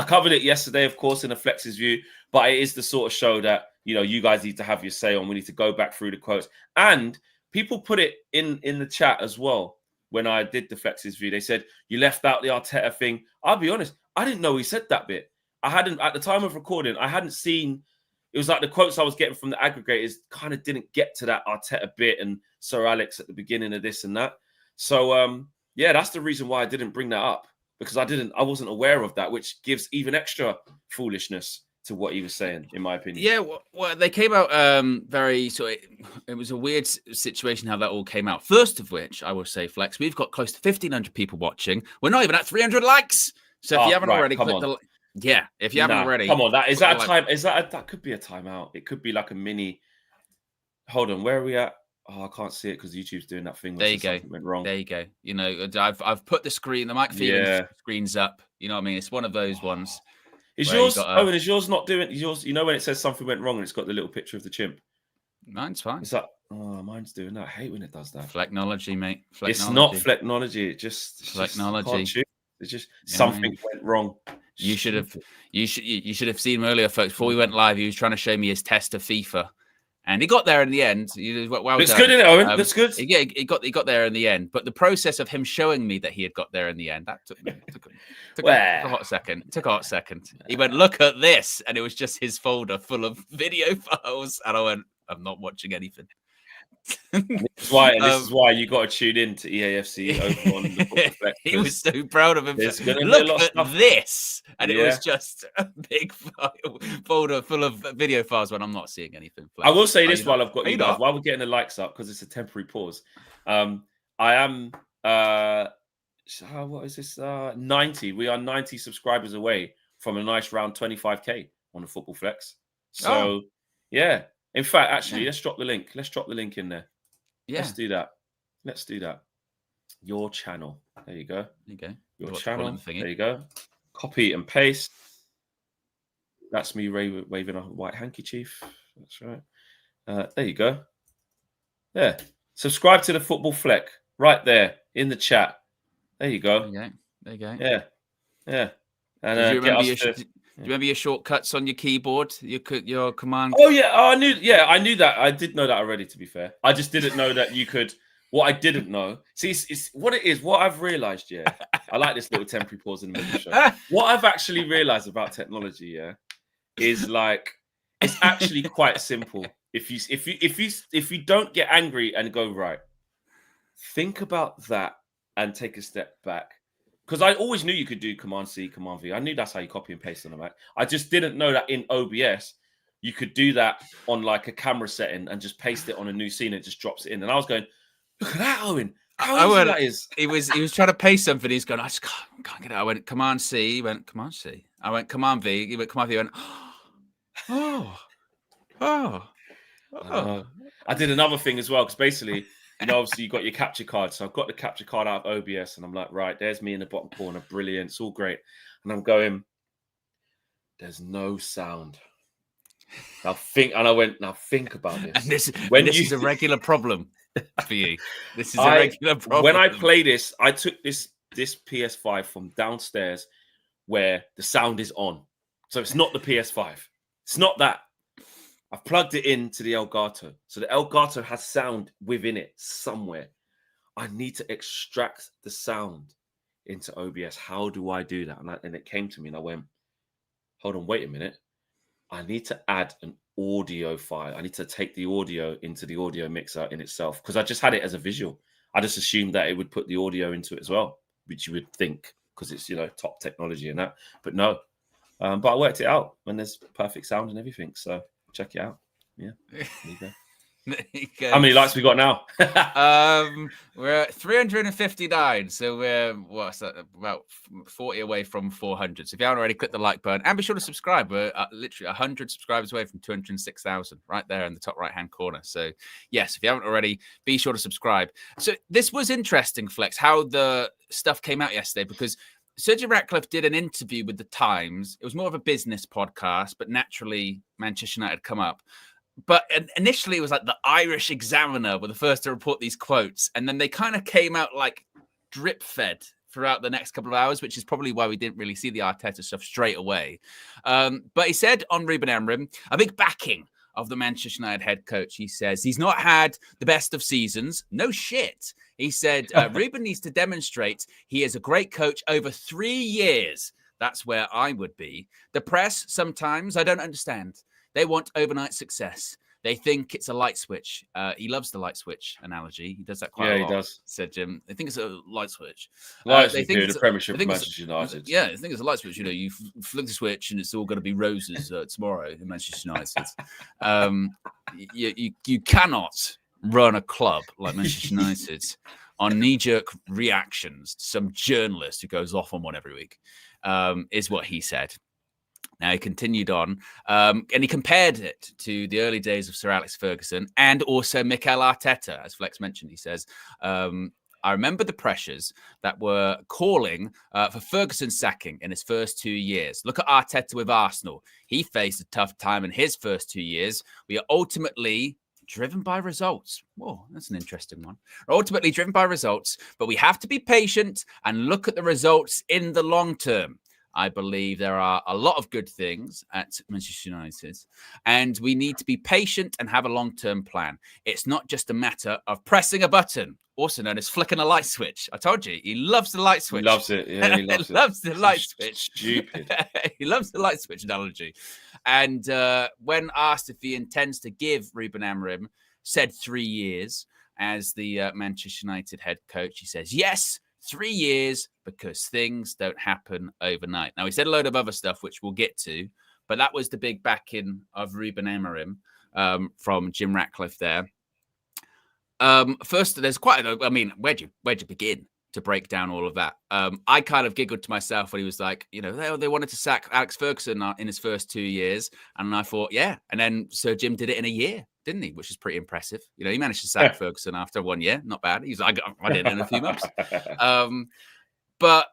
[SPEAKER 2] covered it yesterday, of course, in a Flex's view, but it is the sort of show that you guys need to have your say on. We need to go back through the quotes, and people put it in the chat as well. When I did the Flex's view, they said, you left out the Arteta thing. I'll be honest, I didn't know he said that bit. I hadn't, at the time of recording, I hadn't seen, it was like the quotes I was getting from the aggregators kind of didn't get to that Arteta bit and Sir Alex at the beginning of this and that. So, that's the reason why I didn't bring that up, because I wasn't aware of that, which gives even extra foolishness to what he was saying, in my opinion.
[SPEAKER 3] Yeah, well, they came out very sort of, it was a weird situation how that all came out. First of which, I will say, Flex, we've got close to 1,500 people watching. We're not even at 300 likes. So if you haven't already clicked the... Yeah, if you haven't already...
[SPEAKER 2] Come on, that could be a timeout. It could be like a mini... Hold on, where are we at? Oh, I can't see it because YouTube's doing that thing.
[SPEAKER 3] There you go.
[SPEAKER 2] Went wrong.
[SPEAKER 3] There you go. I've put the screen, the mic feeding screen's up. You know what I mean? It's one of those ones.
[SPEAKER 2] Is yours? Owen, is yours not doing yours? When it says something went wrong and it's got the little picture of the chimp.
[SPEAKER 3] Mine's fine.
[SPEAKER 2] Is that? Oh, mine's doing that. I hate when it does that.
[SPEAKER 3] Flechnology, mate.
[SPEAKER 2] It's not flechnology. It's just
[SPEAKER 3] flechnology.
[SPEAKER 2] It's just something went wrong.
[SPEAKER 3] You should have seen him earlier, folks. Before we went live, he was trying to show me his test of FIFA, and he got there in the end. Well
[SPEAKER 2] Looks good, isn't it, Owen? Looks good.
[SPEAKER 3] Yeah, he got there in the end. But the process of him showing me that he had got there in the end, that took a hot second. It took a hot second. He went, "Look at this," and it was just his folder full of video files, and I went, "I'm not watching anything."
[SPEAKER 2] This is why you got to tune in to EAFC over on the Football Flex.
[SPEAKER 3] He was so proud of himself. Look at this, and it was just a big folder full of video files when I'm not seeing anything.
[SPEAKER 2] I will say this while I've got you guys, while we're getting the likes up, because it's a temporary pause. I am what is this? 90. We are 90 subscribers away from a nice round 25k on the Football Flex. So yeah. In fact, actually, let's drop the link. Let's drop the link in there. Yeah. Let's do that. Your channel. There you go.
[SPEAKER 3] There you go.
[SPEAKER 2] Your channel. There you go. Copy and paste. That's me waving a white handkerchief. That's right. There you go. Yeah. Subscribe to the Football Fleck right there in the chat. There you go.
[SPEAKER 3] There you go.
[SPEAKER 2] Yeah. Yeah. And
[SPEAKER 3] do you remember your shortcuts on your keyboard? Your command.
[SPEAKER 2] Oh yeah, I knew. Yeah, I knew that. I did know that already. To be fair, I just didn't know that you could. What I didn't know. See, it's what it is. What I've realised. Yeah, I like this little temporary pause in the middle of the show. What I've actually realised about technology, yeah, is like it's actually quite simple. If you don't get angry and go right, think about that and take a step back. Because I always knew you could do Command C, Command V. I knew that's how you copy and paste on the Mac. I just didn't know that in OBS you could do that on like a camera setting and just paste it on a new scene and it just drops it in. And I was going, look at that, Owen. How easy that is.
[SPEAKER 3] He was trying to paste something. He's going, I just can't get it. I went Command C. He went Command C. I went Command V. He went Command V. He went, oh.
[SPEAKER 2] I did another thing as well because basically, obviously you got your capture card. So I've got the capture card out of OBS and I'm like, right, there's me in the bottom corner. Brilliant. It's all great. And I'm going, there's no sound. Now think about this.
[SPEAKER 3] And this is a regular problem for you. This is a regular problem.
[SPEAKER 2] When I play this, I took this PS5 from downstairs where the sound is on. So it's not the PS5. It's not that. I've plugged it into the Elgato. So the Elgato has sound within it somewhere. I need to extract the sound into OBS. How do I do that? And it came to me and I went, hold on, wait a minute. I need to add an audio file. I need to take the audio into the audio mixer in itself because I just had it as a visual. I just assumed that it would put the audio into it as well, which you would think because it's, top technology and that. But no. But I worked it out and there's perfect sound and everything. So check it out. Yeah. There you go.
[SPEAKER 3] There you go.
[SPEAKER 2] How many likes we got now?
[SPEAKER 3] We're at 359. So we're about 40 away from 400. So if you haven't already, click the like button and be sure to subscribe. We're literally 100 subscribers away from 206,000 right there in the top right hand corner. So yes, if you haven't already, be sure to subscribe. So this was interesting, Flex, how the stuff came out yesterday because Sir Jim Ratcliffe did an interview with the Times. It was more of a business podcast, but naturally Manchester United come up. But initially it was like the Irish Examiner were the first to report these quotes. And then they kind of came out like drip fed throughout the next couple of hours, which is probably why we didn't really see the Arteta stuff straight away. But he said on Ruben Amorim, a big backing of the Manchester United head coach. He says he's not had the best of seasons. No shit. He said Ruben needs to demonstrate he is a great coach over 3 years. That's where I would be. The press, sometimes, I don't understand. They want overnight success. They think it's a light switch. He loves the light switch analogy. He does that quite a lot.
[SPEAKER 2] Yeah, he does.
[SPEAKER 3] Said Jim. They think it's a light switch.
[SPEAKER 2] They think it's the Premiership of Manchester United.
[SPEAKER 3] Yeah, I think it's a light switch. You flick the switch and it's all going to be roses tomorrow in Manchester United. You cannot run a club like Manchester United on knee-jerk reactions to some journalist who goes off on one every week, is what he said. Now, he continued on, and he compared it to the early days of Sir Alex Ferguson and also Mikel Arteta, as Flex mentioned. He says, I remember the pressures that were calling for Ferguson's sacking in his first 2 years. Look at Arteta with Arsenal. He faced a tough time in his first 2 years. We are ultimately driven by results. Whoa, that's an interesting one. We're ultimately driven by results, but we have to be patient and look at the results in the long term. I believe there are a lot of good things at Manchester United, and we need to be patient and have a long-term plan. It's not just a matter of pressing a button, also known as flicking a light switch. I told you, he loves the light switch.
[SPEAKER 2] He loves it. Yeah, he loves it.
[SPEAKER 3] Loves the light switch.
[SPEAKER 2] Stupid.
[SPEAKER 3] He loves the light switch analogy. And when asked if he intends to give Ruben Amorim, said 3 years as the Manchester United head coach, he says, yes, 3 years, because things don't happen overnight. Now, he said a load of other stuff, which we'll get to, but that was the big backing of Ruben Amorim from Jim Ratcliffe there. First, there's quite where'd you begin to break down all of that? I kind of giggled to myself when he was like, they wanted to sack Alex Ferguson in his first 2 years. And I thought, yeah. And then Sir Jim did it in a year, didn't he? Which is pretty impressive. He managed to sack Ferguson after 1 year. Not bad. He's like, I did it in a few months. But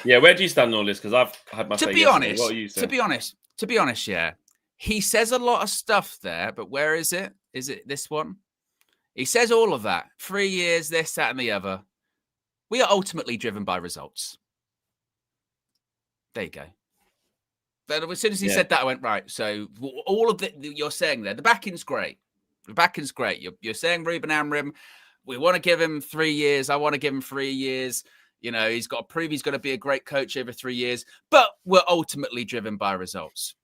[SPEAKER 2] Yeah, where do you stand on all this? Because I've had my say
[SPEAKER 3] to be
[SPEAKER 2] yesterday.
[SPEAKER 3] honest,
[SPEAKER 2] What are you saying?
[SPEAKER 3] to be honest, yeah, he says a lot of stuff there, but where is it? Is it this one? He says all of that. 3 years, this, that, and the other. We are ultimately driven by results. There you go. But as soon as he said that, I went, right. So all of the you're saying there, the backing's great. The backing's great. You're saying Ruben Amorim, we want to give him 3 years. I want to give him 3 years. You know, he's got to prove he's going to be a great coach over 3 years, but we're ultimately driven by results.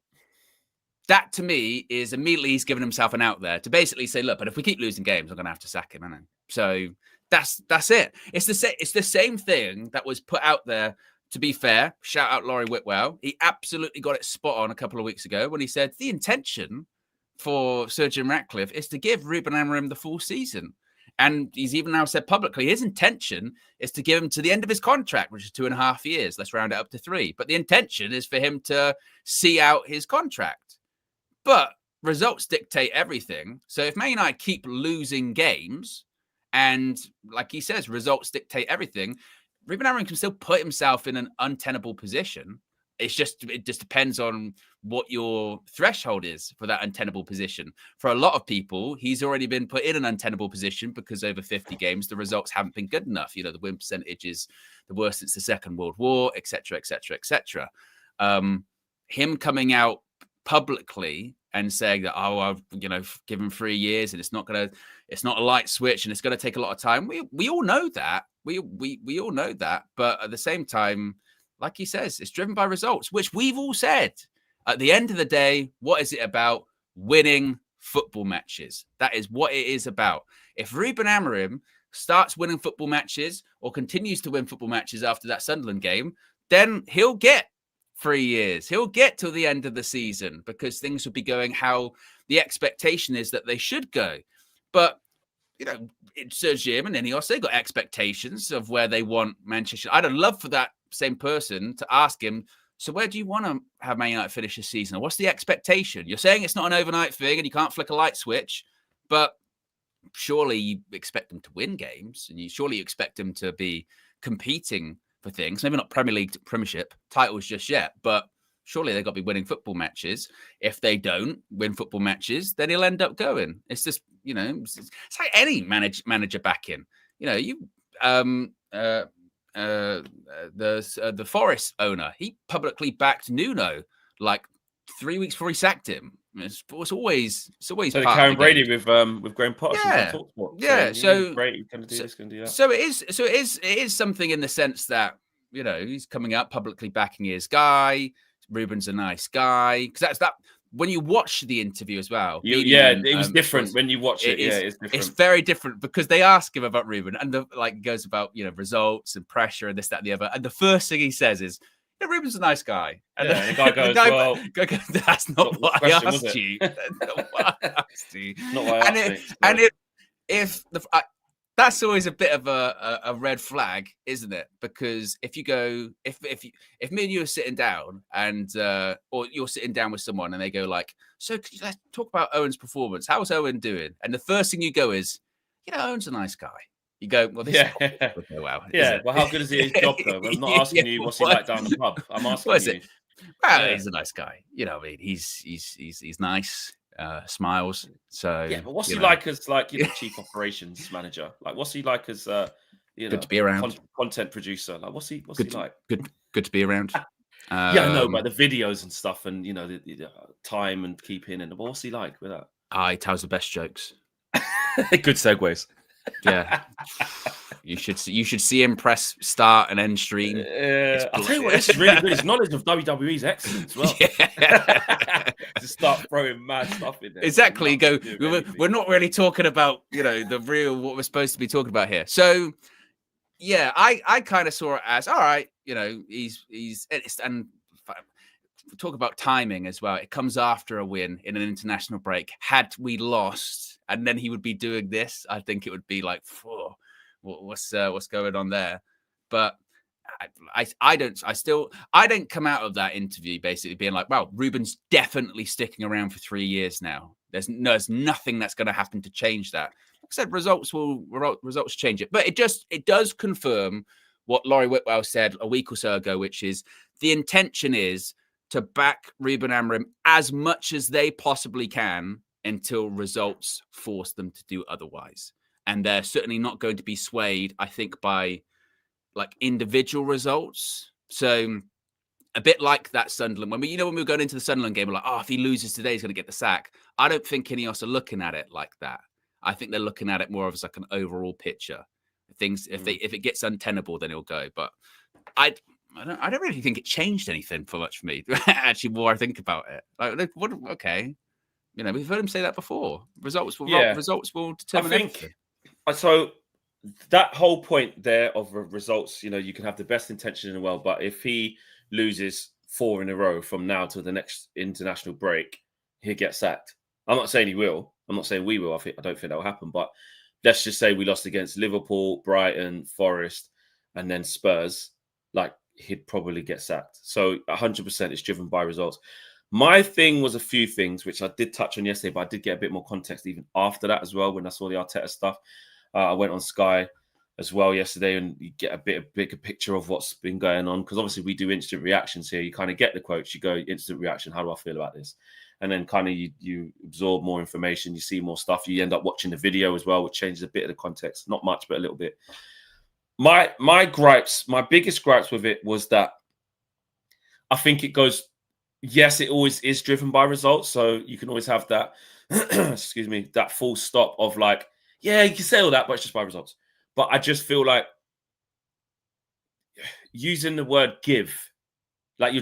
[SPEAKER 3] That to me is immediately he's given himself an out there to basically say, look, but if we keep losing games, I'm going to have to sack him. I So that's it. It's the same thing that was put out there. To be fair, shout out Laurie Whitwell. He absolutely got it spot on a couple of weeks ago when he said the intention for Sir Jim Ratcliffe is to give Ruben Amorim the full season. And he's even now said publicly his intention is to give him to the end of his contract, which is 2.5 years. Let's round it up to 3. But the intention is for him to see out his contract. But results dictate everything. So if Man United keep losing games, and like he says, results dictate everything, Ruben Amorim can still put himself in an untenable position. It just depends on what your threshold is for that untenable position. For a lot of people, he's already been put in an untenable position because over 50 games, the results haven't been good enough. You know, the win percentage is the worst since the Second World War, et cetera, et cetera, et cetera. Him coming out publicly and saying that, oh, I've, you know, given 3 years and it's not a light switch and it's going to take a lot of time. We all know that. We all know that. But at the same time, like he says, it's driven by results, which we've all said. At the end of the day, what is it about? Winning football matches. That is what it is about. If Ruben Amorim starts winning football matches or continues to win football matches after that Sunderland game, then he'll get 3 years. He'll get till the end of the season because things will be going how the expectation is that they should go. But, you know, Sir Jim and Ineos, they've got expectations of where they want Manchester. I'd love for that same person to ask him, so where do you want to have Man United finish this season? What's the expectation? You're saying it's not an overnight thing and you can't flick a light switch, but surely you expect them to win games and you surely expect them to be competing for things, maybe not Premier League, Premiership titles just yet, but surely they've got to be winning football matches. If they don't win football matches, then he'll end up going. It's just, you know, it's like any manager back in. You know, the Forest owner, he publicly backed Nuno like 3 weeks before he sacked him. It's always
[SPEAKER 2] so
[SPEAKER 3] part
[SPEAKER 2] Karen
[SPEAKER 3] of the
[SPEAKER 2] Brady
[SPEAKER 3] game.
[SPEAKER 2] with Graham Potter.
[SPEAKER 3] Yeah. So
[SPEAKER 2] great, he's going to do this, going to do that.
[SPEAKER 3] So it is something in the sense that, you know, he's coming out publicly backing his guy. Ruben's a nice guy because that's that. When you watch the interview as well,
[SPEAKER 2] it was different when you watch it. It's different.
[SPEAKER 3] It's very different because they ask him about Ruben and goes about, you know, results and pressure and this, that, and the other. And the first thing he says is, yeah, Ruben's a nice guy. And
[SPEAKER 2] the guy goes, well,
[SPEAKER 3] that's not what I asked you. That's not what I asked you.
[SPEAKER 2] Not what I asked you.
[SPEAKER 3] If that's always a bit of a red flag, isn't it? Because if me and you are sitting down and or you're sitting down with someone and they go like, so could you let's talk about Owen's performance? How's Owen doing? And the first thing you go is, you know, Owen's a nice guy. You go, well, this is go well.
[SPEAKER 2] Yeah, well, how good is he at his job though? I'm not asking you what's he like down the pub. I'm asking you.
[SPEAKER 3] Well, he's a nice guy. You know, I mean, he's nice. Smiles. So
[SPEAKER 2] yeah, but what's he like as chief operations manager? Like, what's he like as
[SPEAKER 3] good to be around
[SPEAKER 2] content producer? Like, what's he like?
[SPEAKER 3] Good to be around.
[SPEAKER 2] Yeah, I know about the videos and stuff, and you know the time and keeping and what's he like with that?
[SPEAKER 3] He tells the best jokes.
[SPEAKER 2] Good segues.
[SPEAKER 3] Yeah. You should see him press start and end stream.
[SPEAKER 2] I'll tell you what, this is really good. His knowledge of WWE is excellent as well. Yeah. Just start throwing mad stuff in there.
[SPEAKER 3] Exactly. We're not really talking about, you know, the real what we're supposed to be talking about here. So yeah, I kind of saw it as all right, you know, he's and talk about timing as well. It comes after a win in an international break. Had we lost and then he would be doing this, I think it would be like, what's going on there? But I don't come out of that interview basically being like, well, Ruben's definitely sticking around for 3 years now. There's nothing that's going to happen to change that. Like I said, results change it, but it does confirm what Laurie Whitwell said a week or so ago, which is the intention is to back Ruben Amorim as much as they possibly can until results force them to do otherwise. And they're certainly not going to be swayed, I think, by like individual results. So a bit like that Sunderland, when we were going into the Sunderland game, we're like, oh, if he loses today, he's going to get the sack. I don't think Ineos are looking at it like that. I think they're looking at it more as like an overall picture. Things, if it gets untenable, then he'll go. But I don't really think it changed anything for much for me. Actually, more I think about it, like, what? Okay, we've heard him say that before. Results will determine everything.
[SPEAKER 2] So that whole point there of results, you can have the best intention in the world, but if he loses 4 in a row from now to the next international break, he'll get sacked. I'm not saying he will. I'm not saying we will. I don't think that will happen. But let's just say we lost against Liverpool, Brighton, Forest, and then Spurs. Like, he'd probably get sacked. So 100% it's driven by results. My thing was a few things, which I did touch on yesterday, but I did get a bit more context even after that as well when I saw the Arteta stuff. I went on Sky as well yesterday, and you get a bigger picture of what's been going on, because obviously we do instant reactions here. You kind of get the quotes, you go instant reaction, how do I feel about this? And then kind of you absorb more information, you see more stuff, you end up watching the video as well, which changes a bit of the context. Not much, but a little bit. My biggest gripes with it was that I think it goes, yes, it always is driven by results. So you can always have that, excuse me, that full stop of like, yeah, you can say all that, but it's just by results. But I just feel like using the word give, like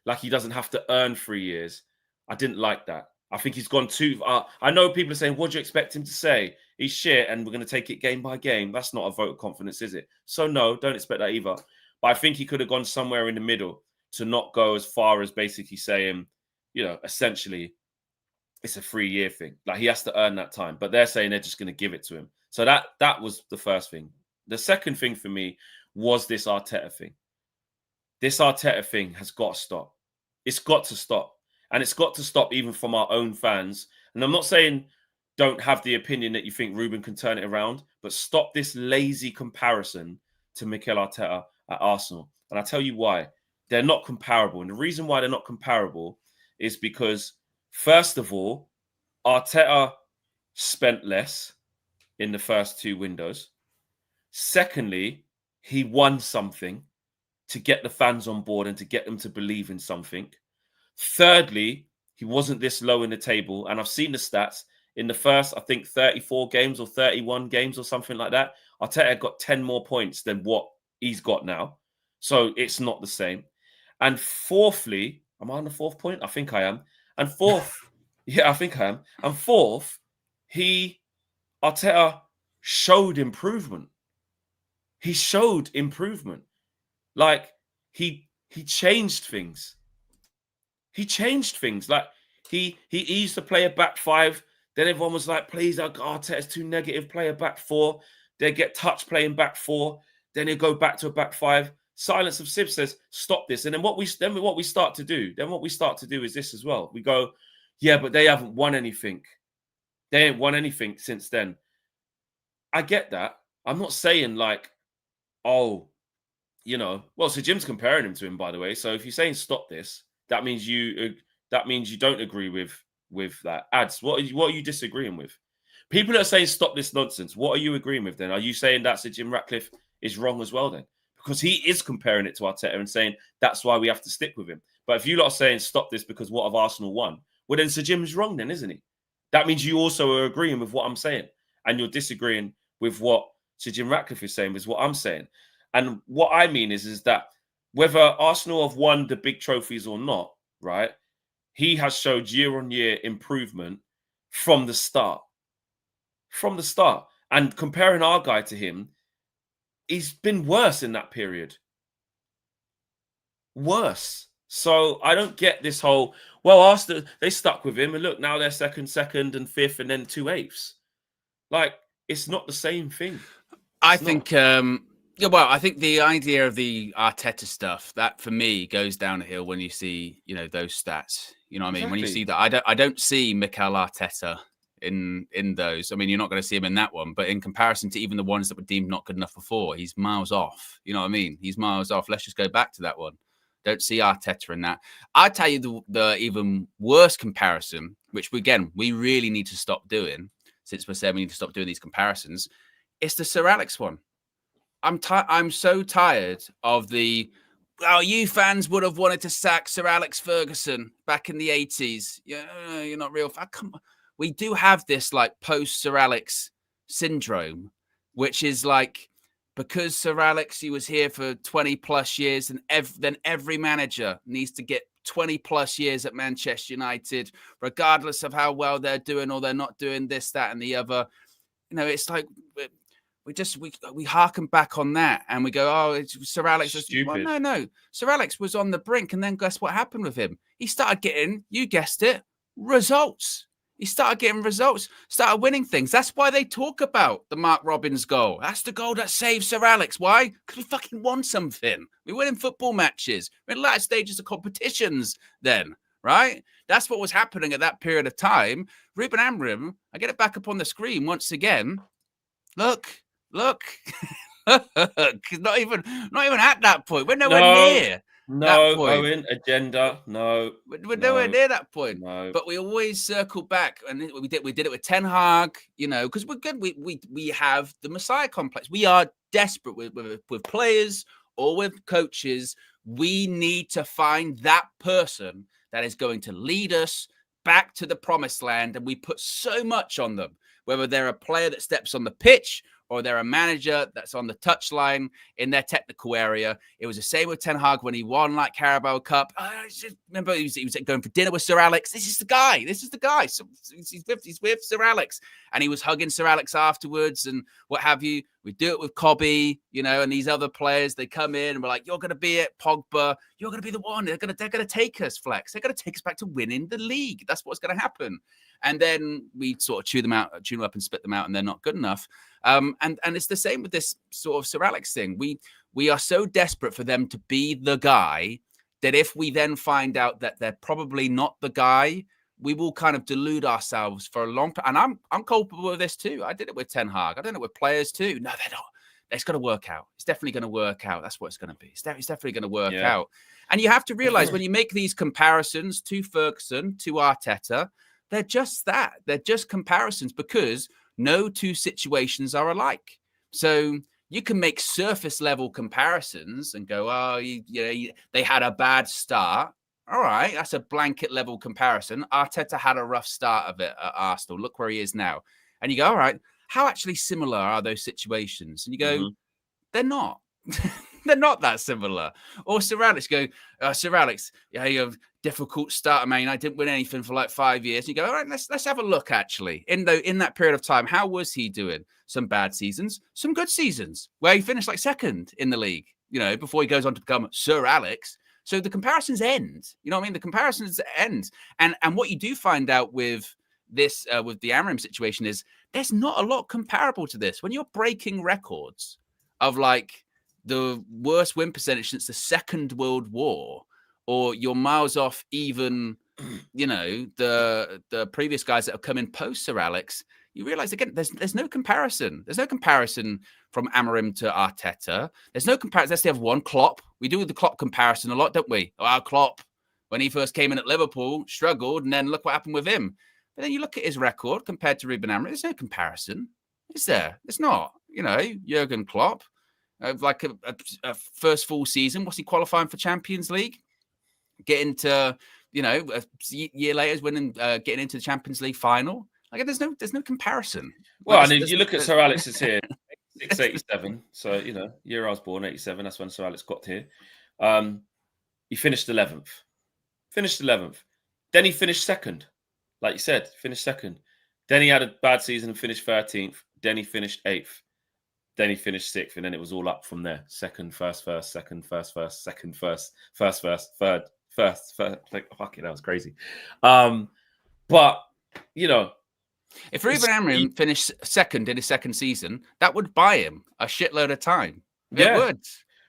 [SPEAKER 2] like he doesn't have to earn 3 years. I didn't like that. I think he's gone too. I know people are saying, what do you expect him to say? He's shit and we're going to take it game by game. That's not a vote of confidence, is it? So no, don't expect that either. But I think he could have gone somewhere in the middle to not go as far as basically saying, essentially, it's a 3-year thing. Like, he has to earn that time. But they're saying they're just going to give it to him. So that was the first thing. The second thing for me was this Arteta thing. This Arteta thing has got to stop. It's got to stop. And it's got to stop even from our own fans. And I'm not saying don't have the opinion that you think Ruben can turn it around, but stop this lazy comparison to Mikel Arteta at Arsenal. And I'll tell you why. They're not comparable. And the reason why they're not comparable is because, first of all, Arteta spent less in the first 2 windows. Secondly, he won something to get the fans on board and to get them to believe in something. Thirdly, he wasn't this low in the table. And I've seen the stats. In the first, I think, 34 games or 31 games or something like that, Arteta got 10 more points than what he's got now. So it's not the same. And fourthly, am I on the 4th point? I think I am. And fourth, yeah, I think I am. And fourth, Arteta showed improvement. He showed improvement. Like, he changed things. He changed things. Like, he used to play a back 5. Then everyone was like, please, Arteta's too negative, play a back 4. They get touched playing back 4. Then he'll go back to a back 5. Silence of Sib says, stop this. And then what we start to do is this as well. We go, yeah, but they haven't won anything. They ain't won anything since then. I get that. I'm not saying like, well, so Jim's comparing him to him, by the way. So if you're saying stop this, that means you don't agree with that. Ads, what are you disagreeing with? People that are saying stop this nonsense, what are you agreeing with then? Are you saying that Sir Jim Ratcliffe is wrong as well then? Because he is comparing it to Arteta and saying that's why we have to stick with him. But if you lot are saying stop this because what have Arsenal won? Well, then Sir Jim's wrong then, isn't he? That means you also are agreeing with what I'm saying. And you're disagreeing with what Sir Jim Ratcliffe is saying, is what I'm saying. And what I mean is that whether Arsenal have won the big trophies or not, right, he has showed year-on-year improvement from the start. From the start. And comparing our guy to him, he's been worse in that period. Worse. So I don't get this whole, well, Arsenal, they stuck with him. And look, now they're second, and 5th, and then 2/8. Like, it's not the same thing.
[SPEAKER 3] I think the idea of the Arteta stuff, that for me goes down a hill when you see, those stats. You know what I mean? When you see that, I don't see Mikel Arteta in those. I mean, you're not going to see him in that one, but in comparison to even the ones that were deemed not good enough before, he's miles off. You know what I mean? He's miles off. Let's just go back to that one. Don't see Arteta in that. I tell you the even worse comparison, which we really need to stop doing, since we're saying we need to stop doing these comparisons. It's the Sir Alex one. I'm so tired of the, oh, you fans would have wanted to sack Sir Alex Ferguson back in the 80s. Yeah, you're not real. Come on. We do have this like post Sir Alex syndrome, which is like, because Sir Alex, he was here for 20 plus years, and then every manager needs to get 20 plus years at Manchester United, regardless of how well they're doing or they're not doing this, that, and the other. You know, it's like we harken back on that and we go, oh, it's Sir Alex. Well, no. Sir Alex was on the brink, and then guess what happened with him? He started getting, you guessed it, results. He started getting results, started winning things. That's why they talk about the Mark Robins goal. That's the goal that saved Sir Alex. Why? Because we fucking won something. We win in football matches. We're in latter stages of competitions then, right? That's what was happening at that period of time. Ruben Amorim, I get it back up on the screen once again. Look. not even at that point. We're nowhere near.
[SPEAKER 2] No, Owen, agenda. No,
[SPEAKER 3] we're nowhere near that point.
[SPEAKER 2] No.
[SPEAKER 3] But we always circle back, and we did it with Ten Hag, you know, because we're good. We have the Messiah complex. We are desperate with players or with coaches. We need to find that person that is going to lead us back to the promised land, and we put so much on them, whether they're a player that steps on the pitch or they're a manager that's on the touchline in their technical area. It was the same with Ten Hag when he won like Carabao Cup. I just remember he was going for dinner with Sir Alex. This is the guy. So he's with Sir Alex. And he was hugging Sir Alex afterwards and what have you. We do it with Cobby, you know, and these other players, they come in and we're like, you're going to be it, Pogba. You're going to be the one. They're going to take us, Flex. They're going to take us back to winning the league. That's what's going to happen. And then we sort of chew them up and spit them out, and they're not good enough. And it's the same with this sort of Sir Alex thing. We are so desperate for them to be the guy that if we then find out that they're probably not the guy, we will kind of delude ourselves for a long time. And I'm culpable of this too. I did it with Ten Hag. I did it with players too. No, they're not. It's going to work out. It's definitely going to work out. That's what it's going to be. It's definitely going to work out. And you have to realize when you make these comparisons to Ferguson, to Arteta, they're just that. They're just comparisons because no two situations are alike. So you can make surface level comparisons and go, oh, they had a bad start. All right, that's a blanket level comparison. Arteta had a rough start of it at Arsenal. Look where he is now. And you go, all right, how actually similar are those situations? And you go, they're not. They're not that similar. Or Sir Alex, Sir Alex, you have difficult start. I mean, I didn't win anything for like 5 years. And you go, all right, let's have a look actually. In that period of time, how was he doing? Some bad seasons, some good seasons, where he finished like second in the league, you know, before he goes on to become Sir Alex. So the comparisons end. You know what I mean? The comparisons end. And what you do find out with this, with the Amorim situation is there's not a lot comparable to this. When you're breaking records of like the worst win percentage since the Second World War, or you're miles off even, you know, the previous guys that have come in post Sir Alex, you realize again, there's no comparison. There's no comparison from Amorim to Arteta. There's no comparison. Let's say have one Klopp. We do the Klopp comparison a lot, don't we? Oh, Klopp, when he first came in at Liverpool, struggled, and then look what happened with him. But then you look at his record compared to Ruben Amorim, there's no comparison. Is there? There's not. You know, Jurgen Klopp, like a first full season, what's he qualifying for Champions League? Getting to, you know, a year later, winning, getting into the Champions League final. Like, there's no comparison.
[SPEAKER 2] Well, and if you look at Sir Alex's here, 687. So, you know, year I was born, 87. That's when Sir Alex got here. He finished 11th. Then he finished second. Like you said, finished second. Then he had a bad season and finished 13th. Then he finished 8th. Then he finished 6th. And then it was all up from there. Second, first, second, first, second, first, third, first. Like, fucking, that was crazy. But, you know,
[SPEAKER 3] if Ruben Amorim finished second in his second season, that would buy him a shitload of time. It would.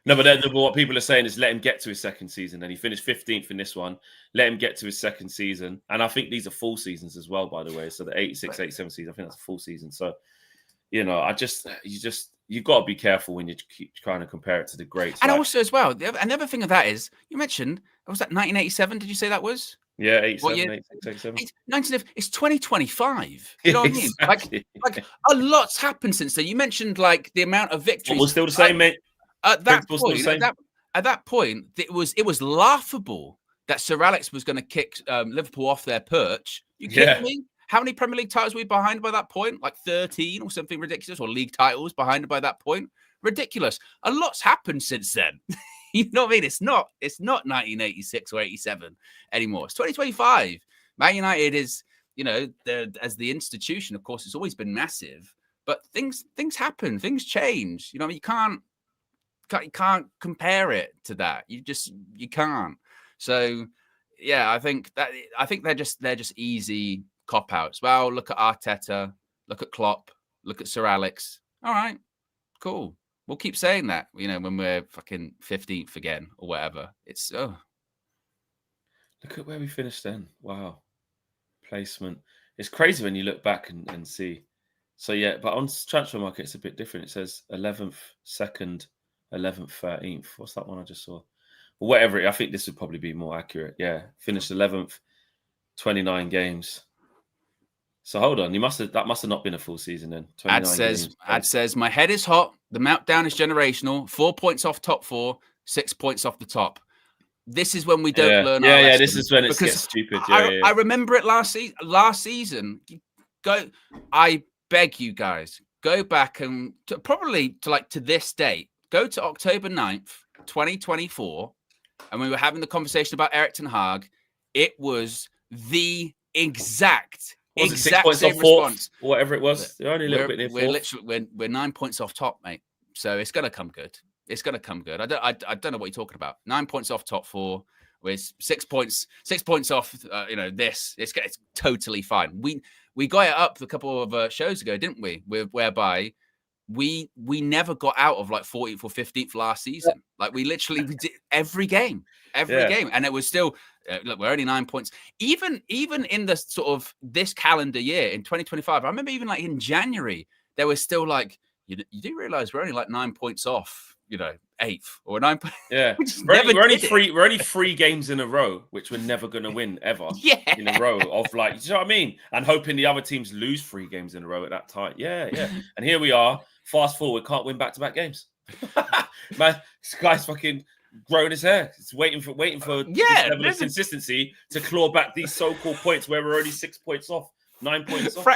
[SPEAKER 2] No, but then what people are saying is let him get to his second season. And he finished 15th in this one. Let him get to his second season. And I think these are full seasons as well, by the way. So the 86, 87 season, I think that's a full season. So, you know, you've got to be careful when you keep trying to compare it to the greats.
[SPEAKER 3] And also as well, another thing of that is, you mentioned, was that 1987? Did you say that was?
[SPEAKER 2] Yeah, 87, 86, 87.
[SPEAKER 3] It's 2025. You know what
[SPEAKER 2] Exactly.
[SPEAKER 3] I mean? Like a lot's happened since then. You mentioned like the amount of victories.
[SPEAKER 2] We're still the same, mate.
[SPEAKER 3] At that point, it was laughable that Sir Alex was going to kick Liverpool off their perch. You kidding me? How many Premier League titles were we behind by that point? Like 13 or something ridiculous, or league titles behind by that point? Ridiculous. A lot's happened since then. You know what I mean? It's not 1986 or 87 anymore. It's 2025. Man United is, you know, as the institution, of course, it's always been massive. But things happen, things change. You know, you can't compare it to that. You can't. So yeah, I think they're just easy cop outs. Well, look at Arteta, look at Klopp, look at Sir Alex. All right, cool. We'll keep saying that, you know, when we're fucking 15th again or whatever. It's Look
[SPEAKER 2] at where we finished then. Wow. Placement. It's crazy when you look back and see. So yeah, but on transfer market, it's a bit different. It says 11th, 2nd, 11th, 13th. What's that one I just saw? Well, whatever. I think this would probably be more accurate. Yeah. Finished 11th, 29 games. So hold on. That must have not been a full season then.
[SPEAKER 3] Ad says, my head is hot. The meltdown is generational. 4 points off top 4, 6 points off the top. This is when we don't learn.
[SPEAKER 2] Yeah. This is when it gets stupid.
[SPEAKER 3] I remember it last season. I beg you guys, go back and to this date, go to October 9th, 2024. And we were having the conversation about Erik ten Hag. It was the exact
[SPEAKER 2] 6 points
[SPEAKER 3] same
[SPEAKER 2] off fourth,
[SPEAKER 3] response.
[SPEAKER 2] or whatever it was. They're only a little bit near fourth.
[SPEAKER 3] We're 9 points off top, mate. So it's gonna come good. It's gonna come good. I don't know what you're talking about. 9 points off top 4 with 6 points off. You know, it's totally fine. We got it up a couple of shows ago, didn't we? Whereby we never got out of like 14th or 15th last season. Like we did every game, and it was still. Look, we're only 9 points. Even in the sort of this calendar year in 2025, I remember even like in January, there was still like, you do realize we're only like 9 points off, you know, 8th or 9 points.
[SPEAKER 2] Yeah, we're only 3 games in a row, which we're never going to win ever. In a row of like, you know what I mean? And hoping the other teams lose 3 games in a row at that time. Yeah. And here we are. Fast forward, can't win back-to-back games. Man, this guy's fucking growing his hair. It's waiting for this level of consistency to claw back these so-called points where we're only 6 points off, 9 points off.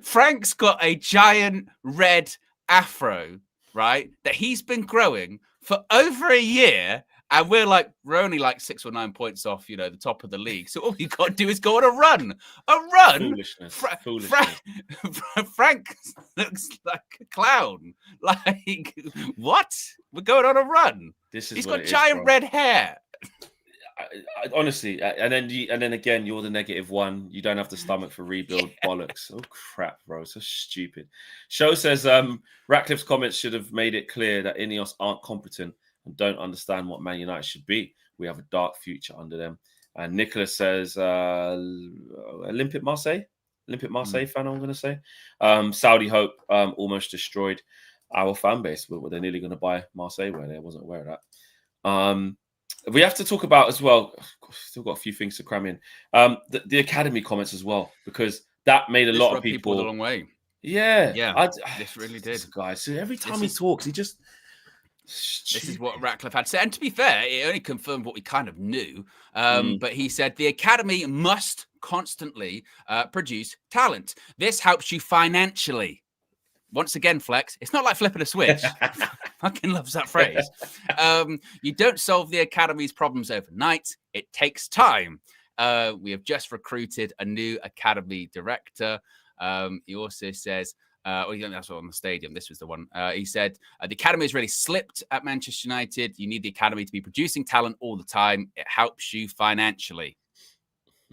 [SPEAKER 3] Frank's got a giant red afro, right? That he's been growing for over a year, and we're only like 6 or 9 points off, you know, the top of the league. So all you got to do is go on a run.
[SPEAKER 2] Foolishness.
[SPEAKER 3] Frank looks like a clown. Like, what? We're going on a run. He's got giant red hair.
[SPEAKER 2] I honestly, and then again, you're the negative one. You don't have the stomach for rebuild. Bollocks. Oh crap, bro, so stupid. Show says Ratcliffe's comments should have made it clear that Ineos aren't competent and don't understand what Man United should be. We have a dark future under them. And Nicholas says Olympique Marseille fan, I'm going to say. Saudi hope almost destroyed our fan base. They're nearly going to buy Marseille where they wasn't aware of that. We have to talk about as well, still got a few things to cram in, the academy comments as well, because that made a lot of people
[SPEAKER 3] a long way.
[SPEAKER 2] Yeah.
[SPEAKER 3] This really did.
[SPEAKER 2] Guys, so every time he talks, he just...
[SPEAKER 3] This is what Ratcliffe had said. And to be fair, it only confirmed what we kind of knew. But he said the academy must constantly produce talent. This helps you financially. Once again, Flex, it's not like flipping a switch. Fucking loves that phrase. You don't solve the academy's problems overnight. It takes time. We have just recruited a new academy director. He also says, that's on the stadium. This was the one. He said, the academy has really slipped at Manchester United. You need the academy to be producing talent all the time. It helps you financially.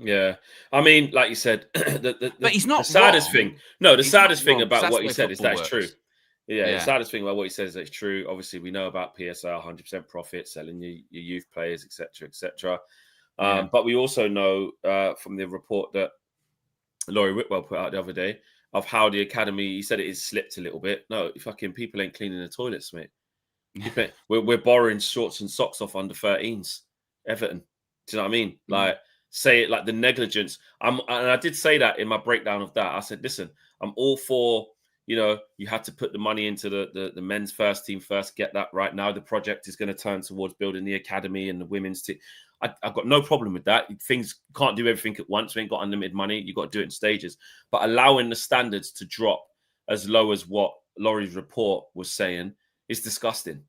[SPEAKER 2] Yeah. I mean, like you said, but
[SPEAKER 3] he's not
[SPEAKER 2] the saddest
[SPEAKER 3] wrong.
[SPEAKER 2] thing. No, the saddest thing about what he said is that it's true. Yeah, the saddest thing about what he says is that it's true. Obviously, we know about PSR, 100% profit, selling your youth players, etc., etc. But we also know from the report that Laurie Whitwell put out the other day of how the academy, he said it is slipped a little bit. No, fucking people ain't cleaning the toilets, mate. We're borrowing shorts and socks off under 13s. Everton. Do you know what I mean? Like, say it like the negligence. And I did say that in my breakdown of that. I said, listen, I'm all for, you had to put the money into the men's first team first, get that right. Now the project is going to turn towards building the academy and the women's team. I've got no problem with that. Things can't do everything at once. We ain't got unlimited money. You've got to do it in stages. But allowing the standards to drop as low as what Laurie's report was saying is disgusting.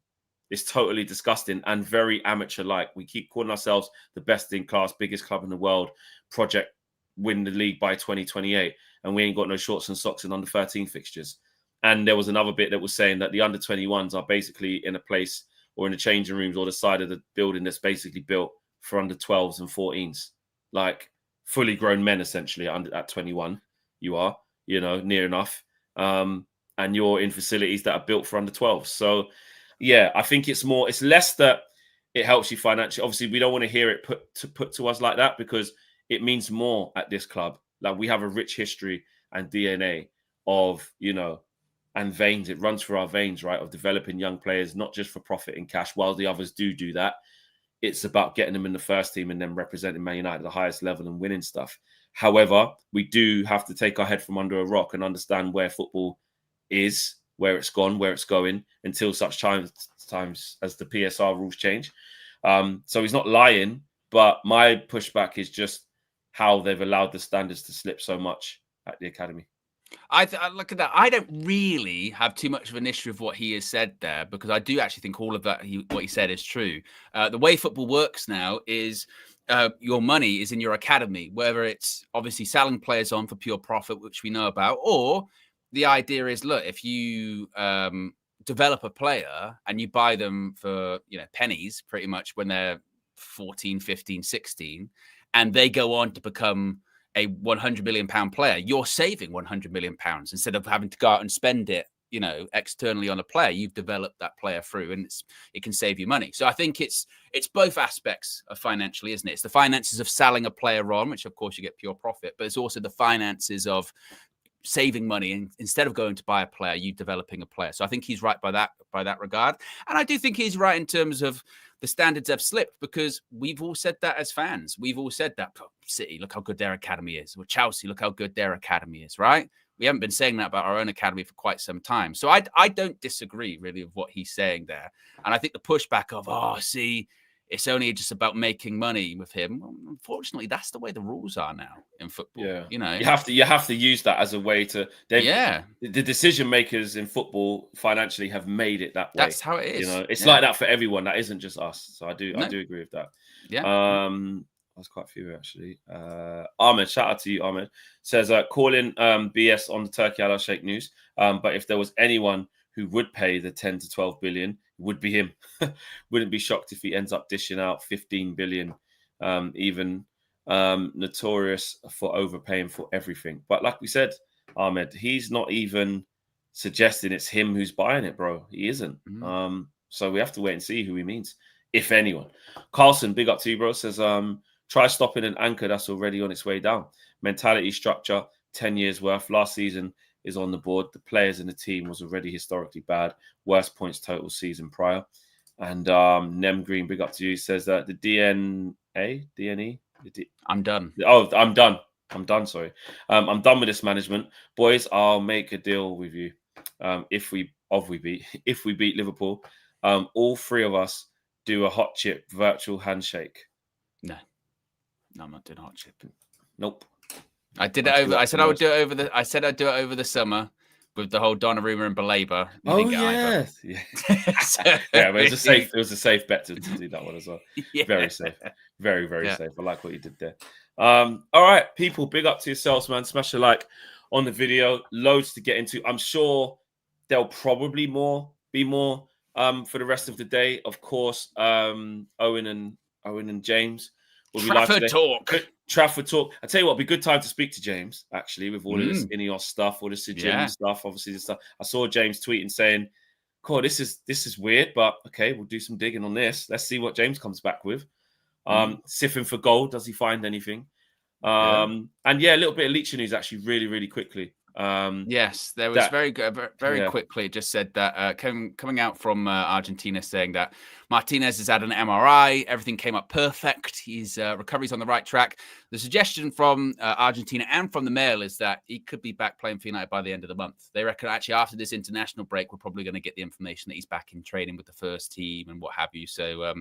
[SPEAKER 2] It's totally disgusting and very amateur-like. We keep calling ourselves the best in class, biggest club in the world, project win the league by 2028, and we ain't got no shorts and socks in under 13 fixtures. And there was another bit that was saying that the under 21s are basically in a place or in the changing rooms or the side of the building that's basically built for under 12s and 14s, like fully grown men essentially at 21. You are, near enough, and you're in facilities that are built for under 12s. So. Yeah, I think it's less that it helps you financially. Obviously, we don't want to hear it put to us like that because it means more at this club. Like, we have a rich history and DNA of, and veins. It runs through our veins, right, of developing young players, not just for profit and cash, while the others do that. It's about getting them in the first team and then representing Man United at the highest level and winning stuff. However, we do have to take our head from under a rock and understand where football is, where it's gone, where it's going, until such times as the PSR rules change. So he's not lying, but my pushback is just how they've allowed the standards to slip so much at the academy.
[SPEAKER 3] I look at that. I don't really have too much of an issue with what he has said there, because I do actually think all of that, what he said is true. The way football works now is your money is in your academy, whether it's obviously selling players on for pure profit, which we know about, or the idea is, look, if you develop a player and you buy them for, pennies pretty much when they're 14, 15, 16, and they go on to become a 100 million pound player, you're saving 100 million pounds instead of having to go out and spend it, externally on a player. You've developed that player through, and it can save you money. So I think it's both aspects of financially, isn't it? It's the finances of selling a player on, which of course you get pure profit, but it's also the finances of saving money, and instead of going to buy a player, you developing a player. So I think he's right by that regard. And I do think he's right in terms of the standards have slipped, because we've all said that as fans. We've all said that. Oh, City, look how good their academy is. Or Chelsea, look how good their academy is, right? We haven't been saying that about our own academy for quite some time. So I don't disagree really with what he's saying there. And I think the pushback of, it's only just about making money with him. Well, unfortunately, that's the way the rules are now in football.
[SPEAKER 2] Yeah, you have to use that as a way to. The decision makers in football financially have made it that way.
[SPEAKER 3] That's how it is.
[SPEAKER 2] It's like that for everyone. That isn't just us. So I do agree with that.
[SPEAKER 3] Yeah.
[SPEAKER 2] There's quite a few actually. Ahmed, shout out to you, Ahmed. Says calling BS on the Turki Al-Sheikh news. But if there was anyone who would pay the 10 to 12 billion, would be him. Wouldn't be shocked if he ends up dishing out 15 billion, even notorious for overpaying for everything. But like we said, Ahmed, he's not even suggesting it's him who's buying it, bro. He isn't. So we have to wait and see who he means, if anyone. Carlson, big up to you, bro, says, try stopping an anchor that's already on its way down. Mentality structure, 10 years worth. Last season is on the board. The players in the team was already historically bad. Worst points total season prior. And Nem Green, big up to you, says that the DNE?
[SPEAKER 3] I'm done.
[SPEAKER 2] Oh, I'm done. Sorry. I'm done with this management. Boys, I'll make a deal with you. If we beat Liverpool, all three of us do a hot chip virtual handshake.
[SPEAKER 3] No, I'm not doing a hot chip.
[SPEAKER 2] Nope.
[SPEAKER 3] I did it over. I said I would do it over the. I said I'd do it over the summer with the whole Donnarumma and Belabor.
[SPEAKER 2] Yeah. Yeah, but it was a safe bet to do that one as well. Yeah. Very safe. Very, very safe. I like what you did there. All right, people, big up to yourselves, man. Smash a like on the video. Loads to get into. I'm sure there'll probably be more for the rest of the day. Of course, Owen and James will be live today. Trafford talk. I tell you what, it'd be a good time to speak to James, actually, with all of this Ineos stuff, all this Jim stuff, obviously this stuff. I saw James tweeting saying, cool, this is weird, but okay, we'll do some digging on this. Let's see what James comes back with. Siphon for gold, does he find anything? And a little bit of Leach news actually really quickly.
[SPEAKER 3] Yes, there was very quickly just said that coming out from Argentina saying that Martinez has had an MRI, everything came up perfect, his recovery's on the right track. The suggestion from Argentina and from the Mail is that he could be back playing for United by the end of the month. They reckon actually after this international break, we're probably going to get the information that he's back in training with the first team and what have you. So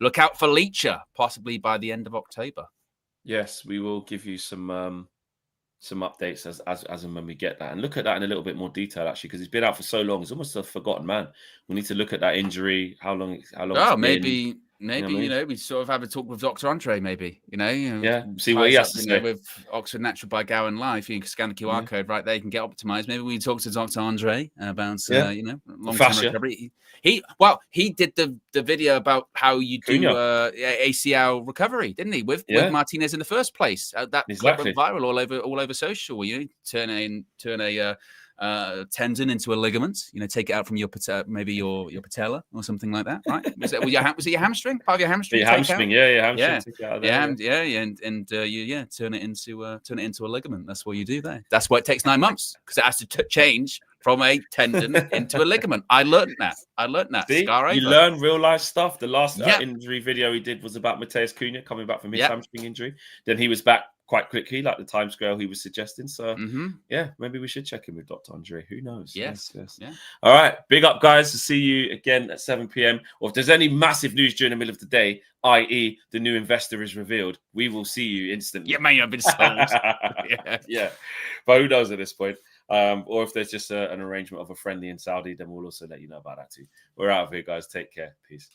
[SPEAKER 3] look out for Leacher, possibly by the end of October.
[SPEAKER 2] Yes, we will give you some updates as and when we get that, and look at that in a little bit more detail actually, because he's been out for so long. He's almost a forgotten man. We need to look at that injury, how long.
[SPEAKER 3] Oh, maybe we sort of have a talk with Dr. Andre, maybe
[SPEAKER 2] see what he has to say
[SPEAKER 3] with Oxford Natural by Gowan Live. You can scan the QR code right there. You can get optimized. Maybe we talk to Dr. Andre about long-term recovery. He did the video about how you do ACL recovery, didn't he? With Martinez in the first place. That went viral all over social. Turn a tendon into a ligament. Take it out from your maybe your patella or something like that, right? Was it your hamstring? Part of your hamstring?
[SPEAKER 2] Your hamstring, hamstring.
[SPEAKER 3] Turn it into a ligament. That's what you do there. That's why it takes 9 months, because it has to change from a tendon into a ligament. I learned that.
[SPEAKER 2] See, you learn real life stuff. The last injury video he did was about Mateus Cunha coming back from his hamstring injury. Then he was back quite quickly, like the timescale he was suggesting. So, maybe we should check in with Dr. Andre. Who knows?
[SPEAKER 3] Yes.
[SPEAKER 2] Yeah. All right. Big up, guys. To see you again at 7 p.m. Or if there's any massive news during the middle of the day, i.e. the new investor is revealed, we will see you instantly.
[SPEAKER 3] Yeah, man, I've been sold.
[SPEAKER 2] Yeah. But who knows at this point? Or if there's just an arrangement of a friendly in Saudi, then we'll also let you know about that too. We're out of here, guys. Take care. Peace.